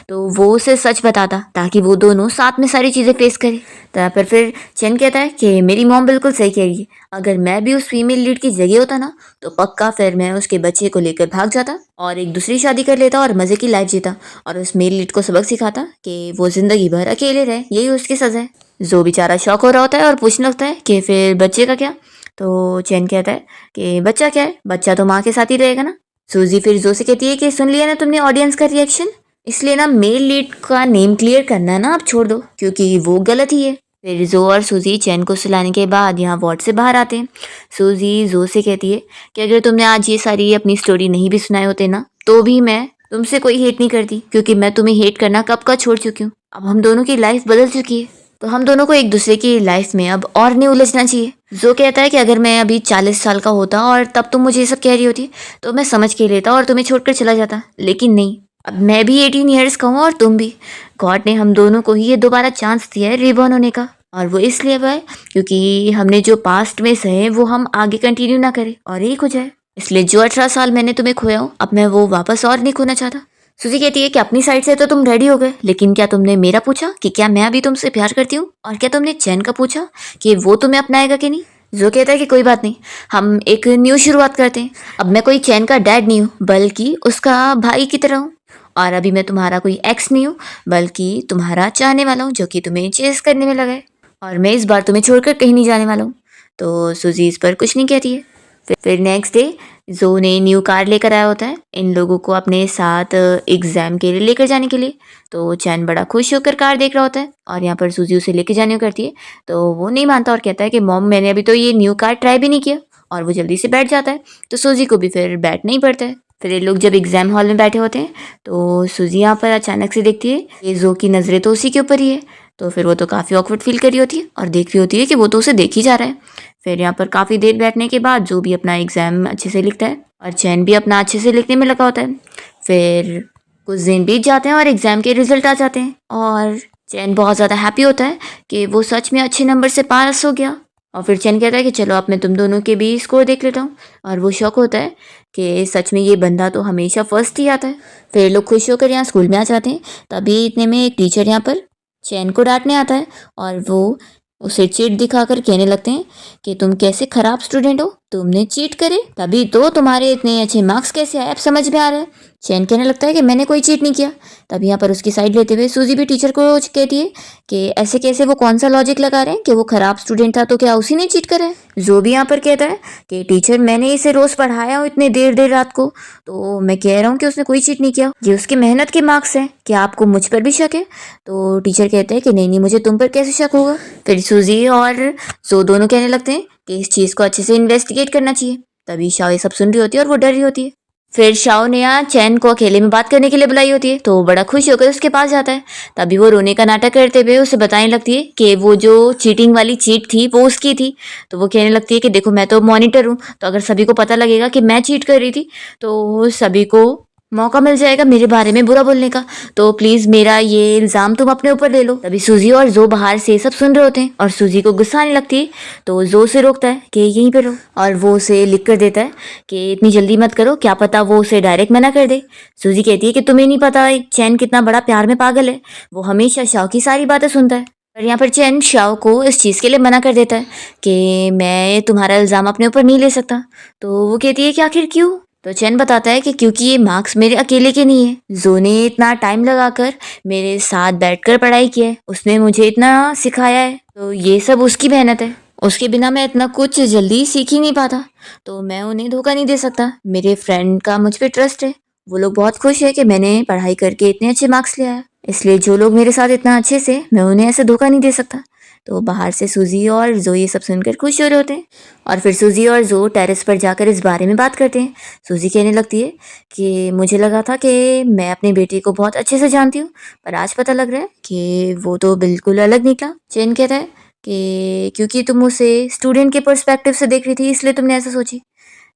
तो वो उसे सच बताता, ताकि वो दोनों साथ में सारी चीज़ें फेस करें। तो यहाँ पर फिर चैन कहता है कि मेरी मॉम बिल्कुल सही कह रही है, अगर मैं भी उस फीमेल लीड की जगह होता ना तो पक्का फिर मैं उसके बच्चे को लेकर भाग जाता और एक दूसरी शादी कर लेता और मज़े की लाइफ जीता, और उस मेल लीड को सबक सिखाता कि वो ज़िंदगी भर अकेले रहे, यही उसकी सज़ा है। जो बेचारा शौक हो रहा होता है और पूछने लगता है कि फिर बच्चे का क्या। तो चैन कहता है कि बच्चा क्या है, बच्चा तो माँ के साथ ही रहेगा ना। सूजी फिर जो से कहती है कि सुन लिया ना तुमने ऑडियंस का रिएक्शन, इसलिए ना मेल लीड का नेम क्लियर करना ना आप छोड़ दो, क्योंकि वो गलत ही है। फिर जो और सूजी चैन को सुलाने के बाद यहाँ वार्ड से बाहर आते हैं। सूजी जो से कहती है कि अगर तुमने आज ये सारी अपनी स्टोरी नहीं भी सुनाए होते ना तो भी मैं तुमसे कोई हेट नहीं करती, क्योंकि मैं तुम्हें हेट करना कब का छोड़ चुकी हूँ। अब हम दोनों की लाइफ बदल चुकी है, तो हम दोनों को एक दूसरे की लाइफ में अब और नहीं उलझना चाहिए। जो कहता है कि अगर मैं अभी 40 साल का होता और तब तुम मुझे ये सब कह रही होती तो मैं समझ के लेता और तुम्हें छोड़कर चला जाता, लेकिन नहीं, अब मैं भी 18 ईयर्स का हूँ और तुम भी। गॉड ने हम दोनों को ही ये दोबारा चांस दिया है रिबॉर्न होने का, और वो इसलिए हुआ है क्योंकि हमने जो पास्ट में सहे वो हम आगे कंटिन्यू ना करें और एक हो जाए। इसलिए जो 18 साल मैंने तुम्हें खोया हूँ अब मैं वो वापस और नहीं खोना चाहता। सूजी कहती है कि अपनी साइड से तो तुम रेडी हो गए, लेकिन क्या तुमने मेरा पूछा कि क्या मैं अभी तुमसे प्यार करती हूँ, और क्या तुमने चैन का पूछा कि वो तुम्हें अपनाएगा कि नहीं। जो कहता है कि कोई बात नहीं, हम एक न्यू शुरुआत करते हैं। अब मैं कोई चैन का डैड नहीं हूँ बल्कि उसका भाई की तरह हूँ, और अभी मैं तुम्हारा कोई एक्स नहीं हूँ बल्कि तुम्हारा चाहने वाला हूँ जो कि तुम्हें चेस करने में लगा है, और मैं इस बार तुम्हें छोड़कर कहीं नहीं जाने वाला हूँ। तो सूजी इस पर कुछ नहीं कहती है। फिर नेक्स्ट डे जो ने न्यू कार लेकर आया होता है इन लोगों को अपने साथ एग्जाम के लिए लेकर जाने के लिए। तो चैन बड़ा खुश होकर कार देख रहा होता है, और यहाँ पर सूजी उसे लेकर जाने को करती है तो वो नहीं मानता और कहता है कि मॉम मैंने अभी तो ये न्यू कार ट्राई भी नहीं किया, और वो जल्दी से बैठ जाता है। तो सूजी को भी फिर बैठना ही पड़ता है। फिर ये लोग जब एग्जाम हॉल में बैठे होते हैं तो सूजी यहाँ पर अचानक से देखती है कि जो की नज़रें तो उसी के ऊपर ही है। तो फिर वो तो काफ़ी ऑकवर्ड फील कर रही होती है और देख रही होती है कि वो तो उसे देख ही जा रहा है। फिर यहाँ पर काफ़ी देर बैठने के बाद जो भी अपना एग्ज़ाम अच्छे से लिखता है और चैन भी अपना अच्छे से लिखने में लगा होता है। फिर कुछ दिन बीत जाते हैं और एग्ज़ाम के रिजल्ट आ जाते हैं, और चैन बहुत ज़्यादा हैप्पी होता है कि वो सच में अच्छे नंबर से पास हो गया। और फिर चैन कहता है कि चलो अब मैं तुम दोनों के भी स्कोर देख लेता हूँ, और वो शौक होता है कि सच में ये बंदा तो हमेशा फर्स्ट ही आता है। फिर लोग खुश होकर यहाँ स्कूल में आ जाते हैं। तभी इतने में एक टीचर यहाँ पर चैन को डांटने आता है, और वो उसे चीट दिखाकर कहने लगते हैं कि तुम कैसे खराब स्टूडेंट हो, तुमने चीट करे तभी तो तुम्हारे इतने अच्छे मार्क्स कैसे आए अब समझ में आ रहा है। चैन कहने लगता है कि मैंने कोई चीट नहीं किया। तब यहाँ पर उसकी साइड लेते हुए सूजी भी टीचर को कहती है कि ऐसे कैसे, वो कौन सा लॉजिक लगा रहे हैं कि वो खराब स्टूडेंट था तो क्या उसी ने चीट करा है। जो भी यहाँ पर कहता है कि टीचर मैंने इसे रोज पढ़ाया हूँ इतने देर देर रात को, तो मैं कह रहा हूँ कि उसने कोई चीट नहीं किया, ये उसकी मेहनत के मार्क्स हैं, क्या आपको मुझ पर भी शक है। तो टीचर कहते हैं कि नहीं नहीं मुझे तुम पर कैसे शक होगा। फिर सूजी और जो दोनों कहने लगते हैं कि इस चीज़ को अच्छे से इन्वेस्टिगेट करना चाहिए। तभी शाओ ये सब सुन रही होती है और वो डर रही होती है। फिर शाओ ने यहाँ चैन को अकेले में बात करने के लिए बुलाई होती है, तो वो बड़ा खुश होकर उसके पास जाता है। तभी वो रोने का नाटक करते हुए उसे बताने लगती है कि वो जो चीटिंग वाली चीट थी वो उसकी थी। तो वो कहने लगती है कि देखो मैं तो मॉनिटर हूँ, तो अगर सभी को पता लगेगा कि मैं चीट कर रही थी तो सभी को मौका मिल जाएगा मेरे बारे में बुरा बोलने का, तो प्लीज मेरा ये इल्जाम तुम अपने ऊपर ले लो। तभी सूजी और जो बाहर से सब सुन रहे होते हैं और सूजी को गुस्सा आने लगती है, तो जो से रोकता है कि यहीं पे रहो, और वो उसे लिख कर देता है कि इतनी जल्दी मत करो, क्या पता वो उसे डायरेक्ट मना कर दे। सूजी कहती है कि तुम्हें नहीं पता चैन कितना बड़ा प्यार में पागल है, वो हमेशा शाओ की सारी बातें सुनता है। और यहाँ पर चैन शाओ को इस चीज़ के लिए मना कर देता है कि मैं तुम्हारा इल्ज़ाम अपने ऊपर नहीं ले सकता। तो वो कहती है कि आखिर क्यों। तो चैन बताता है कि क्योंकि ये मार्क्स मेरे अकेले के नहीं है, जो ने इतना टाइम लगाकर मेरे साथ बैठकर पढ़ाई की है, उसने मुझे इतना सिखाया है, तो ये सब उसकी मेहनत है, उसके बिना मैं इतना कुछ जल्दी सीख ही नहीं पाता, तो मैं उन्हें धोखा नहीं दे सकता। मेरे फ्रेंड का मुझ पर ट्रस्ट है, वो लोग बहुत खुश है कि मैंने पढ़ाई करके इतने अच्छे मार्क्स ले आया, इसलिए जो लोग मेरे साथ इतना अच्छे से, मैं उन्हें ऐसे धोखा नहीं दे सकता। तो बाहर से सूजी और जो ये सब सुनकर खुश हो रहे होते हैं, और फिर सूजी और जो टेरेस पर जाकर इस बारे में बात करते हैं। सूजी कहने लगती है कि मुझे लगा था कि मैं अपनी बेटी को बहुत अच्छे से जानती हूँ, पर आज पता लग रहा है कि वो तो बिल्कुल अलग निकला। चैन कहता है कि क्योंकि तुम उसे स्टूडेंट के पर्सपेक्टिव से देख रही थी इसलिए तुमने ऐसा सोची।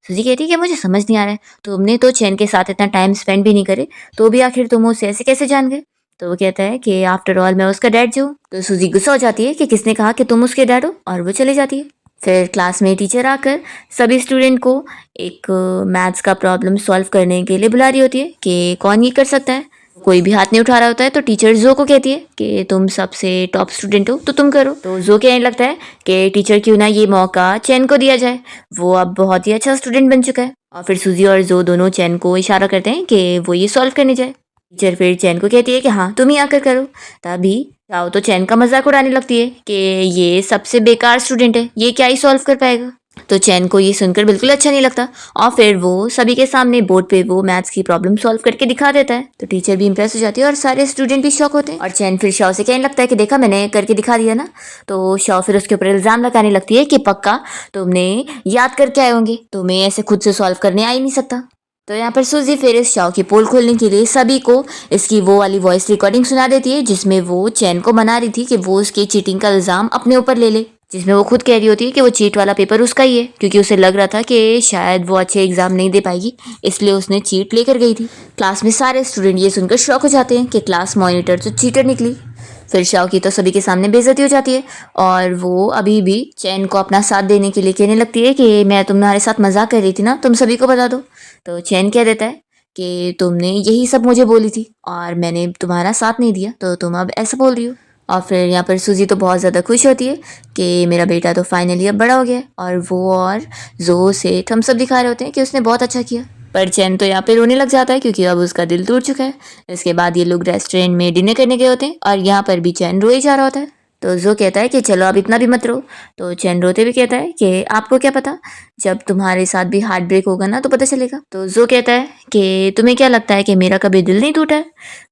सूजी कहती है कि मुझे समझ नहीं आ रहा है, तुमने तो चैन के साथ इतना टाइम स्पेंड भी नहीं करे, तो भी आखिर तुम उसे ऐसे कैसे जान गए। तो वो कहता है कि आफ्टर ऑल मैं उसका डैड जो हूँ। तो सूजी गुस्सा हो जाती है कि किसने कहा कि तुम उसके डैड हो, और वो चली जाती है। फिर क्लास में टीचर आकर सभी स्टूडेंट को एक मैथ्स का प्रॉब्लम सॉल्व करने के लिए बुला रही होती है कि कौन ये कर सकता है। कोई भी हाथ नहीं उठा रहा होता है, तो टीचर जो को कहती है कि तुम सबसे टॉप स्टूडेंट हो तो तुम करो। तो जो कहने लगता है कि टीचर क्यों ना ये मौका चैन को दिया जाए, वो अब बहुत ही अच्छा स्टूडेंट बन चुका है। और फिर सूजी और जो दोनों चैन को इशारा करते हैं कि वो ये सॉल्व करने जाए। टीचर फिर चैन को कहती है कि हाँ तुम ही आकर करो। तभी चाओ तो चैन का मजाक उड़ाने लगती है कि ये सबसे बेकार स्टूडेंट है, ये क्या ही सॉल्व कर पाएगा। तो चैन को ये सुनकर बिल्कुल अच्छा नहीं लगता, और फिर वो सभी के सामने बोर्ड पे वो मैथ्स की प्रॉब्लम सॉल्व करके दिखा देता है। तो टीचर भी इंप्रेस हो जाती है और सारे स्टूडेंट भी शॉक होते हैं। और चैन फिर शाओ से कहने लगता है कि देखा मैंने करके दिखा दिया ना। तो शाओ फिर उसके ऊपर इल्जाम लगाने लगती है कि पक्का तुमने याद करके आए होंगे, तुम्हें ऐसे खुद से सॉल्व करने आ ही नहीं सकता। तो यहाँ पर सूजी फिर इस शाओ की पोल खोलने के लिए सभी को इसकी वो वाली वॉइस रिकॉर्डिंग सुना देती है जिसमें वो चैन को मना रही थी कि वो उसके चीटिंग का इल्जाम अपने ऊपर ले ले। जिसमें वो खुद कह रही होती है कि वो चीट वाला पेपर उसका ही है, क्योंकि उसे लग रहा था कि शायद वो अच्छे एग्जाम नहीं दे पाएगी, इसलिए उसने चीट लेकर गई थी। क्लास में सारे स्टूडेंट ये सुनकर शॉक हो जाते हैं कि क्लास मॉनिटर तो चीटर निकली। फिर शाओ की तो सभी के सामने बेइज्जती हो जाती है और वो अभी भी चैन को अपना साथ देने के लिए कहने लगती है कि मैं तुम्हारे साथ मजाक कर रही थी ना, तुम सभी को बता दो। तो चैन कह देता है कि तुमने यही सब मुझे बोली थी और मैंने तुम्हारा साथ नहीं दिया, तो तुम अब ऐसा बोल रही हो। और फिर यहाँ पर सूजी तो बहुत ज़्यादा खुश होती है कि मेरा बेटा तो फाइनली अब बड़ा हो गया है, और वो और जो से थम्स अप दिखा रहे होते हैं कि उसने बहुत अच्छा किया। पर चैन तो यहाँ पे रोने लग जाता है क्योंकि अब उसका दिल टूट चुका है। इसके बाद ये लोग रेस्टोरेंट में डिनर करने गए होते हैं और यहाँ पर भी चैन रोए जा रहा होता है। तो जो कहता है कि चलो अब इतना भी मत रो। तो चैन रोते हुए कहता है कि आपको क्या पता, जब तुम्हारे साथ भी हार्ट ब्रेक होगा ना तो पता चलेगा। तो जो कहता है कि तुम्हें क्या लगता है कि मेरा कभी दिल नहीं टूटा है,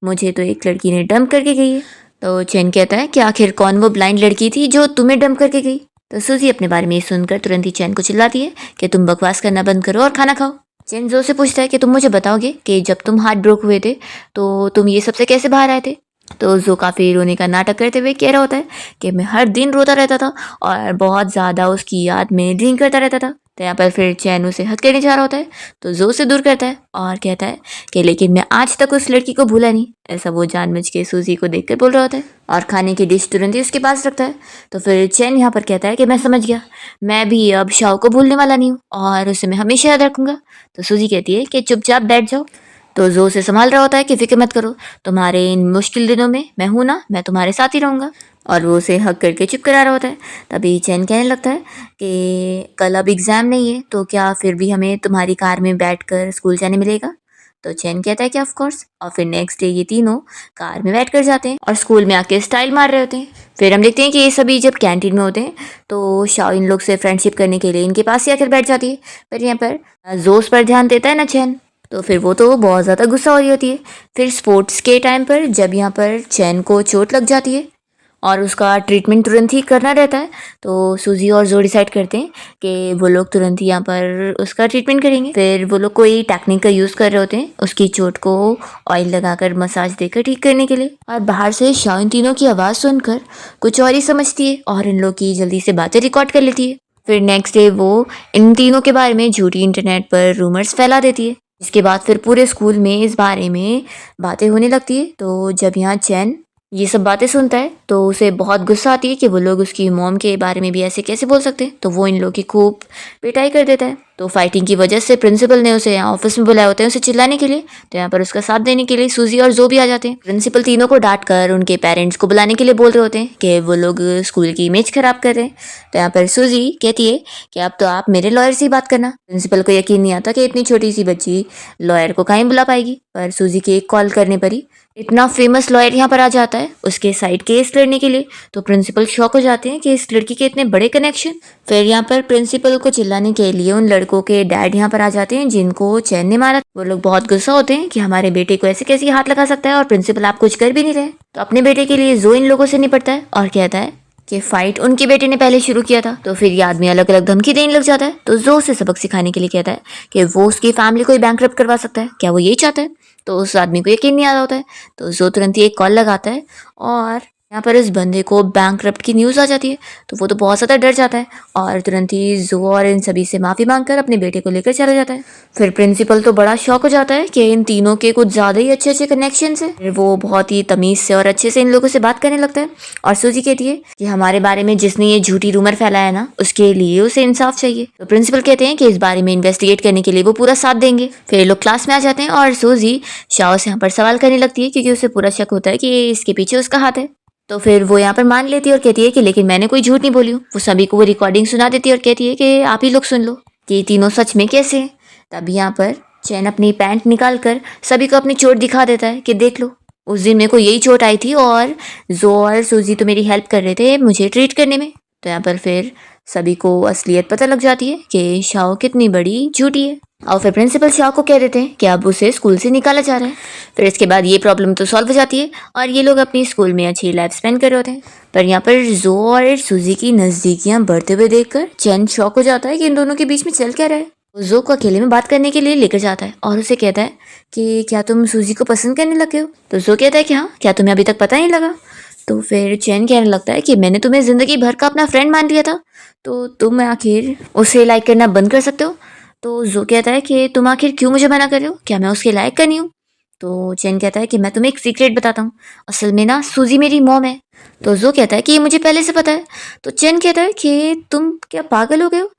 मुझे तो एक लड़की ने डंप करके गई है। तो चैन कहता है कि आखिर कौन वो ब्लाइंड लड़की थी जो तुम्हें डंप करके गई। तो सूजी अपने बारे में ये सुनकर तुरंत ही चैन को चिल्लाती है कि तुम बकवास करना बंद करो और खाना खाओ। चैन जो से पूछता है कि तुम मुझे बताओगे कि जब तुम हार्ट ब्रोक हुए थे तो तुम ये सबसे कैसे बाहर आए थे। तो जो काफ़ी रोने का नाटक करते हुए कह रहा होता है कि मैं हर दिन रोता रहता था और बहुत ज़्यादा उसकी याद में ड्रिंक करता रहता था। तो यहाँ पर फिर चैन उसे हद करने जा रहा होता है, तो जो से दूर करता है और कहता है कि लेकिन मैं आज तक उस लड़की को भूला नहीं। ऐसा वो जानबूझ के सूजी को देखकर बोल रहा होता है और खाने की डिश तुरंत ही उसके पास रखता है। तो फिर चैन यहाँ पर कहता है कि मैं समझ गया, मैं भी अब शाओ को भूलने वाला नहीं हूँ और उसे मैं हमेशा याद रखूंगा। तो सूजी कहती है कि चुपचाप बैठ जाओ। तो जो उसे संभाल रहा होता है कि फिक्र मत करो, तुम्हारे इन मुश्किल दिनों में मैं हूं ना, मैं तुम्हारे साथ ही रहूंगा। और वो उसे हक करके चुप करा रहा होता है। तभी चैन कहने लगता है कि कल अब एग्जाम नहीं है तो क्या फिर भी हमें तुम्हारी कार में बैठकर स्कूल जाने मिलेगा। तो चैन कहता है कि ऑफ कोर्स। और फिर नेक्स्ट डे ये तीनों कार में बैठकर जाते हैं और स्कूल में आके स्टाइल मार रहे होते हैं। फिर हम देखते हैं कि ये सभी जब कैंटीन में होते हैं तो शाओ इन लोग से फ्रेंडशिप करने के लिए इनके पास ही आकर बैठ जाती है। पर यहाँ पर जोश पर ध्यान देता है ना चैन, तो फिर वो तो बहुत ज़्यादा गुस्सा हो रही होती है। फिर स्पोर्ट्स के टाइम पर जब यहाँ पर चैन को चोट लग जाती है और उसका ट्रीटमेंट तुरंत ही करना रहता है, तो सूजी और जो डिसाइड करते हैं कि वो लोग तुरंत ही यहाँ पर उसका ट्रीटमेंट करेंगे। फिर वो लोग कोई टेक्निक का यूज़ कर रहे होते हैं उसकी चोट को ऑयल लगाकर मसाज देकर ठीक करने के लिए। और बाहर से शाओ इन तीनों की आवाज़ सुनकर कुछ और ही समझती है और इन लोग की जल्दी से बातें रिकॉर्ड कर लेती है। फिर नेक्स्ट डे वो इन तीनों के बारे में झूठी इंटरनेट पर रूमर्स फैला देती है। इसके बाद फिर पूरे स्कूल में इस बारे में बातें होने लगती है। तो जब यहाँ चैन ये सब बातें सुनता है तो उसे बहुत गुस्सा आती है कि वो लोग उसकी मॉम के बारे में भी ऐसे कैसे बोल सकते हैं। तो वो इन लोग की खूब पिटाई कर देता है। तो फाइटिंग की वजह से प्रिंसिपल ने उसे यहाँ ऑफिस में बुलाया होता है उसे चिल्लाने के लिए। तो यहाँ पर उसका साथ देने के लिए सूजी और जो भी आ जाते हैं। प्रिंसिपल तीनों को डांट कर उनके पेरेंट्स को बुलाने के लिए बोल रहे होते हैं कि वो लोग स्कूल की इमेज खराब कर रहे हैं। तो यहाँ पर सूजी कहती है कि अब तो आप मेरे लॉयर से ही बात करना। प्रिंसिपल को यकीन नहीं आता कि इतनी छोटी सी बच्ची लॉयर को कहीं बुला पाएगी, पर सूजी के एक कॉल करने पर ही इतना फेमस लॉयर यहाँ पर आ जाता है उसके साइड केस लड़ने के लिए। तो प्रिंसिपल शॉक हो जाते हैं कि इस लड़की के इतने बड़े कनेक्शन। फिर यहाँ पर प्रिंसिपल को चिल्लाने के लिए उन लड़कों के डैड यहाँ पर आ जाते हैं जिनको चैन ने मारा। वो लोग बहुत गुस्सा होते हैं कि हमारे बेटे को ऐसे कैसे हाथ लगा सकता है और प्रिंसिपल आप कुछ कर भी नहीं रहे। तो अपने बेटे के लिए जो इन लोगों से निपटता है और कहता है कि फाइट उनके बेटे ने पहले शुरू किया था। तो फिर ये आदमी अलग अलग धमकी देने लग जाता है। तो जो उसे सबक सिखाने के लिए कहता है कि वो उसकी फैमिली को ही बैंकरप्ट करवा सकता है, क्या वो यही चाहता है। तो उस आदमी को यकीन नहीं आ रहा होता है। तो जो तुरंत ही एक कॉल लगाता है और यहाँ पर इस बंदे को बैंकरप्ट की न्यूज़ आ जाती है। तो वो तो बहुत ज़्यादा डर जाता है और तुरंत ही जो और इन सभी से माफ़ी मांगकर अपने बेटे को लेकर चला जाता है। फिर प्रिंसिपल तो बड़ा शॉक हो जाता है कि इन तीनों के कुछ ज़्यादा ही अच्छे अच्छे कनेक्शन है। फिर वो बहुत ही तमीज़ से और अच्छे से इन लोगों से बात करने लगता है और सूजी कहती है कि हमारे बारे में जिसने ये झूठी रूमर फैलाया ना उसके लिए उसे इंसाफ चाहिए। तो प्रिंसिपल कहते हैं कि इस बारे में इन्वेस्टिगेट करने के लिए वो पूरा साथ देंगे। फिर लोग क्लास में आ जाते हैं और सूजी शाओ से यहाँ पर सवाल करने लगती है क्योंकि उसे पूरा शक होता है कि इसके पीछे उसका हाथ है। तो फिर वो यहाँ पर मान लेती है और कहती है कि लेकिन मैंने कोई झूठ नहीं बोली हूँ। वो सभी को वो रिकॉर्डिंग सुना देती है और कहती है कि आप ही लोग सुन लो कि ये तीनों सच में कैसे हैं। तभी यहाँ पर चैन अपनी पैंट निकाल कर सभी को अपनी चोट दिखा देता है कि देख लो, उस दिन मेरे को यही चोट आई थी और जो और सूजी तो मेरी हेल्प कर रहे थे मुझे ट्रीट करने में। तो यहाँ पर फिर सभी को असलियत पता लग जाती है कि शाओ कितनी बड़ी झूठी है। और फिर प्रिंसिपल शाओ को कह देते हैं कि अब उसे स्कूल से निकाला जा रहा है। फिर इसके बाद ये प्रॉब्लम तो सॉल्व हो जाती है और ये लोग अपनी स्कूल में अच्छी लाइफ स्पेंड कर रहे होते हैं। पर यहाँ पर जो और सूजी की नज़दीकियाँ बढ़ते हुए देखकर चैन शॉक हो जाता है कि इन दोनों के बीच में चल क्या रहा है। वो जो को अकेले में बात करने के लिए लेकर जाता है और उसे कहता है कि क्या तुम सूजी को पसंद करने लगे हो। तो जो कहता है कि हाँ, क्या तुम्हें अभी तक पता नहीं लगा। तो फिर चैन कहने लगता है कि मैंने तुम्हें ज़िंदगी भर का अपना फ्रेंड मान लिया था, तो तुम आखिर उसे लाइक करना बंद कर सकते हो। तो जो कहता है कि तुम आखिर क्यों मुझे मना कर रहे हो, क्या मैं उसके लायक का नहीं हूँ। तो चैन कहता है कि मैं तुम्हें एक सीक्रेट बताता हूँ, असल में ना सूजी मेरी मॉम है। तो जो कहता है कि ये मुझे पहले से पता है। तो चैन कहता है कि तुम क्या पागल हो गए हो।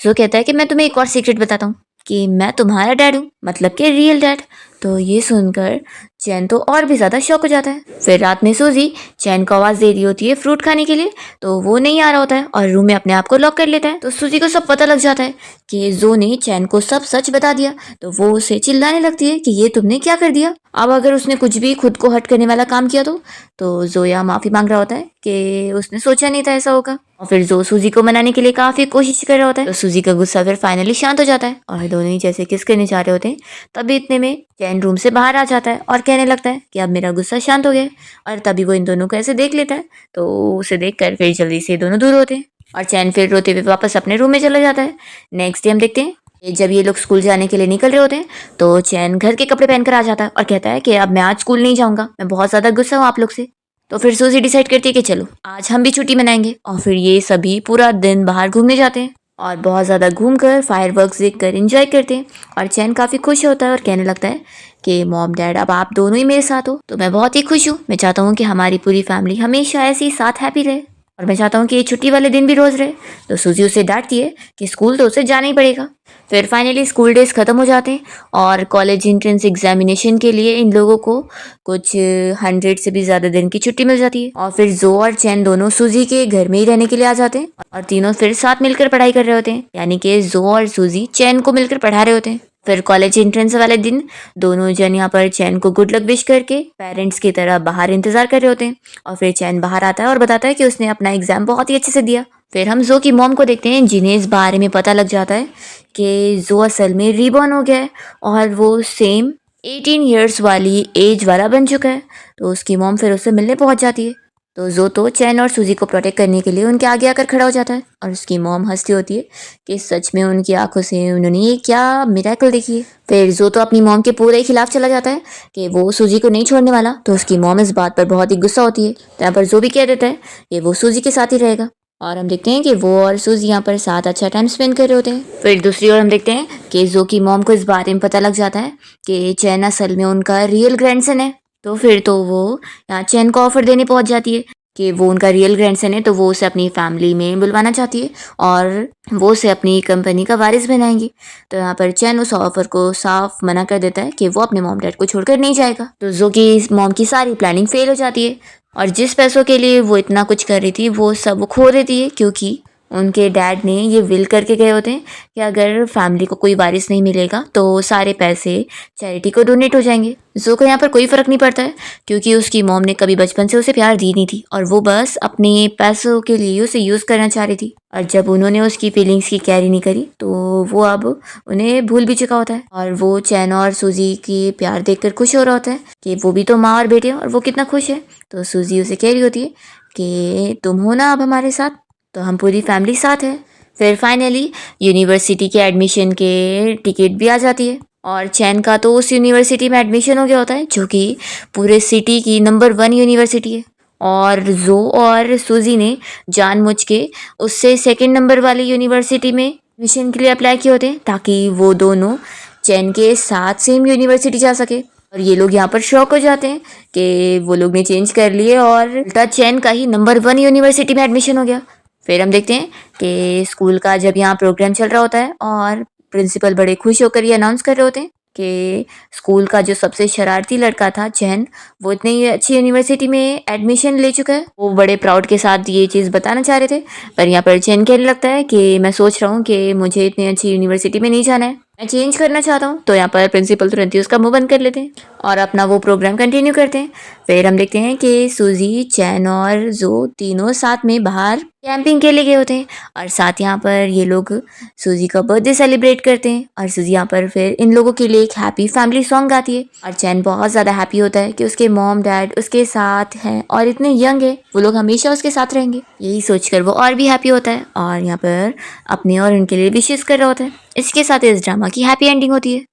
जो कहता है कि मैं तुम्हें एक और सीक्रेट बताता हूँ कि मैं तुम्हारा डैड हूँ, मतलब कि रियल डैड। तो ये सुनकर चैन तो और भी ज़्यादा शॉक हो जाता है। फिर रात में सूजी चैन को आवाज़ दे रही होती है फ्रूट खाने के लिए, तो वो नहीं आ रहा होता है और रूम में अपने आप को लॉक कर लेता है। तो सूजी को सब पता लग जाता है कि जो ने चैन को सब सच बता दिया। तो वो उसे चिल्लाने लगती है कि ये तुमने क्या कर दिया। अब अगर उसने कुछ भी खुद को हर्ट करने वाला काम किया तो जोया माफ़ी मांग रहा होता है कि उसने सोचा नहीं था ऐसा होगा। और फिर जो सूजी को मनाने के लिए काफ़ी कोशिश कर रहा होता है। तो सूजी का गुस्सा फिर फाइनली शांत हो जाता है और दोनों ही जैसे किस करने जा रहे होते हैं, तभी इतने में चैन रूम से बाहर आ जाता है और कहने लगता है कि अब मेरा गुस्सा शांत हो गया है। और तभी वो इन दोनों को ऐसे देख लेता है, तो उसे देख कर फिर जल्दी से दोनों दूर होते हैं और चैन फिर रोते हुए वापस अपने रूम में चला जाता है। नेक्स्ट डे हम देखते हैं कि जब ये लोग स्कूल जाने के लिए निकल रहे होते हैं, तो चैन घर के कपड़े पहनकर आ जाता है और कहता है कि अब मैं आज स्कूल नहीं जाऊंगा, मैं बहुत ज़्यादा गुस्सा हूँ आप लोग से। तो फिर सूजी डिसाइड करती है कि चलो आज हम भी छुट्टी मनाएंगे और फिर ये सभी पूरा दिन बाहर घूमने जाते हैं और बहुत ज़्यादा घूमकर फायरवर्क्स देखकर एंजॉय करते हैं। और चैन काफ़ी खुश होता है और कहने लगता है कि मॉम डैड अब आप दोनों ही मेरे साथ हो, तो मैं बहुत ही खुश हूँ। मैं चाहता हूँ कि हमारी पूरी फैमिली हमेशा ऐसे ही साथ हैप्पी रहे और मैं चाहता हूँ कि ये छुट्टी वाले दिन भी रोज़ रहे। तो सूजी उसे डांटती है कि स्कूल तो उसे जाना ही पड़ेगा। फिर फाइनली स्कूल डेज ख़त्म हो जाते हैं और कॉलेज एंट्रेंस एग्जामिनेशन के लिए इन लोगों को कुछ 100 से भी ज़्यादा दिन की छुट्टी मिल जाती है। और फिर जो और चैन दोनों सूजी के घर में ही रहने के लिए आ जाते हैं और तीनों फिर साथ मिलकर पढ़ाई कर रहे होते हैं, यानी कि जो और सूजी चैन को मिलकर पढ़ा रहे होते हैं। फिर कॉलेज एंट्रेंस वाले दिन दोनों जन यहाँ पर चैन को गुड लक विश करके पेरेंट्स की तरह बाहर इंतजार कर रहे होते हैं। और फिर चैन बाहर आता है और बताता है कि उसने अपना एग्जाम बहुत ही अच्छे से दिया। फिर हम जो की मॉम को देखते हैं, जिन्हें इस बारे में पता लग जाता है कि जो असल में रीबॉर्न हो गया है और वो सेम 18 ईयर्स वाली एज वाला बन चुका है। तो उसकी मॉम फिर उससे मिलने पहुंच जाती है। तो जो तो चैन और सूजी को प्रोटेक्ट करने के लिए उनके आगे आकर खड़ा हो जाता है और उसकी मॉम हंसती होती है कि सच में उनकी आंखों से उन्होंने ये क्या मिरेकल देखी है। फिर जो तो अपनी मॉम के पूरे खिलाफ चला जाता है कि वो सूजी को नहीं छोड़ने वाला। तो उसकी मॉम इस बात पर बहुत ही गुस्सा होती है, तो यहाँ पर जो भी कह देता है कि वो सूजी के साथ ही रहेगा। और हम देखते हैं कि वो और सूजी यहाँ पर साथ अच्छा टाइम स्पेंड कर रहे होते हैं। फिर दूसरी ओर हम देखते हैं कि जो की मॉम को इस बारे में पता लग जाता है कि चैन असल में उनका रियल ग्रैंडसन है। तो फिर तो वो यहाँ चैन को ऑफर देने पहुंच जाती है कि वो उनका रियल ग्रैंडसन है, तो वो उसे अपनी फैमिली में बुलवाना चाहती है और वो उसे अपनी कंपनी का वारिस बनाएंगी। तो यहाँ पर चैन उस ऑफर को साफ मना कर देता है कि वो अपने मॉम डैड को छोड़कर नहीं जाएगा। तो जो कि मॉम की सारी प्लानिंग फेल हो जाती है और जिस पैसों के लिए वो इतना कुछ कर रही थी वो सब वो खो देती है, क्योंकि उनके डैड ने ये विल करके गए होते हैं कि अगर फैमिली को कोई वारिस नहीं मिलेगा तो सारे पैसे चैरिटी को डोनेट हो जाएंगे। जो को यहाँ पर कोई फ़र्क नहीं पड़ता है, क्योंकि उसकी मॉम ने कभी बचपन से उसे प्यार दी नहीं थी और वो बस अपने पैसों के लिए उसे यूज़ करना चाह रही थी। और जब उन्होंने उसकी फीलिंग्स की कैरी नहीं करी तो वो अब उन्हें भूल भी चुका होता है। और वो चैन और सूजी की प्यार देखकर खुश हो रहा होता है कि वो भी तो माँ और बेटे हैं और वो कितना खुश है। तो सूजी उसे कह रही होती है कि तुम हो ना अब हमारे साथ, तो हम पूरी फैमिली साथ है। फिर फाइनली यूनिवर्सिटी के एडमिशन के टिकट भी आ जाती है और चैन का तो उस यूनिवर्सिटी में एडमिशन हो गया होता है जो कि पूरे सिटी की नंबर 1 यूनिवर्सिटी है। और जो और सूजी ने जानबूझ के उससे सेकंड नंबर वाली यूनिवर्सिटी में एडमिशन के लिए अप्लाई किए होते हैं ताकि वो दोनों चैन के साथ सेम यूनिवर्सिटी जा सके। और ये लोग यहाँ पर शॉक हो जाते हैं कि वो लोग ने चेंज कर लिए और उल्टा चैन का ही नंबर 1 यूनिवर्सिटी में एडमिशन हो गया। फिर हम देखते हैं कि स्कूल का जब यहाँ प्रोग्राम चल रहा होता है और प्रिंसिपल बड़े खुश होकर ये अनाउंस कर रहे होते हैं कि स्कूल का जो सबसे शरारती लड़का था चैन, वो इतनी अच्छी यूनिवर्सिटी में एडमिशन ले चुका है। वो बड़े प्राउड के साथ ये चीज़ बताना चाह रहे थे, पर यहाँ पर चैन कहने लगता है कि मैं सोच रहा हूँ कि मुझे इतनी अच्छी यूनिवर्सिटी में नहीं जाना है, मैं चेंज करना चाहता हूँ। तो यहाँ पर प्रिंसिपल तुरंत ही उसका मुंह बंद कर लेते हैं और अपना वो प्रोग्राम कंटिन्यू करते हैं। फिर हम देखते हैं कि सूजी, चैन और जो तीनों साथ में बाहर कैंपिंग के लिए गए होते हैं और साथ यहाँ पर ये लोग सूजी का बर्थडे सेलिब्रेट करते हैं। और सूजी यहाँ पर फिर इन लोगों के लिए एक हैप्पी फैमिली सॉन्ग गाती है और चैन बहुत ज़्यादा हैप्पी होता है कि उसके मॉम डैड उसके साथ हैं और इतने यंग है, वो लोग हमेशा उसके साथ रहेंगे। यही सोचकर वो और भी हैप्पी होता है और यहाँ पर अपने और उनके लिए विशेष कर रहा होता है। इसके साथ इस ड्रामा की हैप्पी एंडिंग होती है।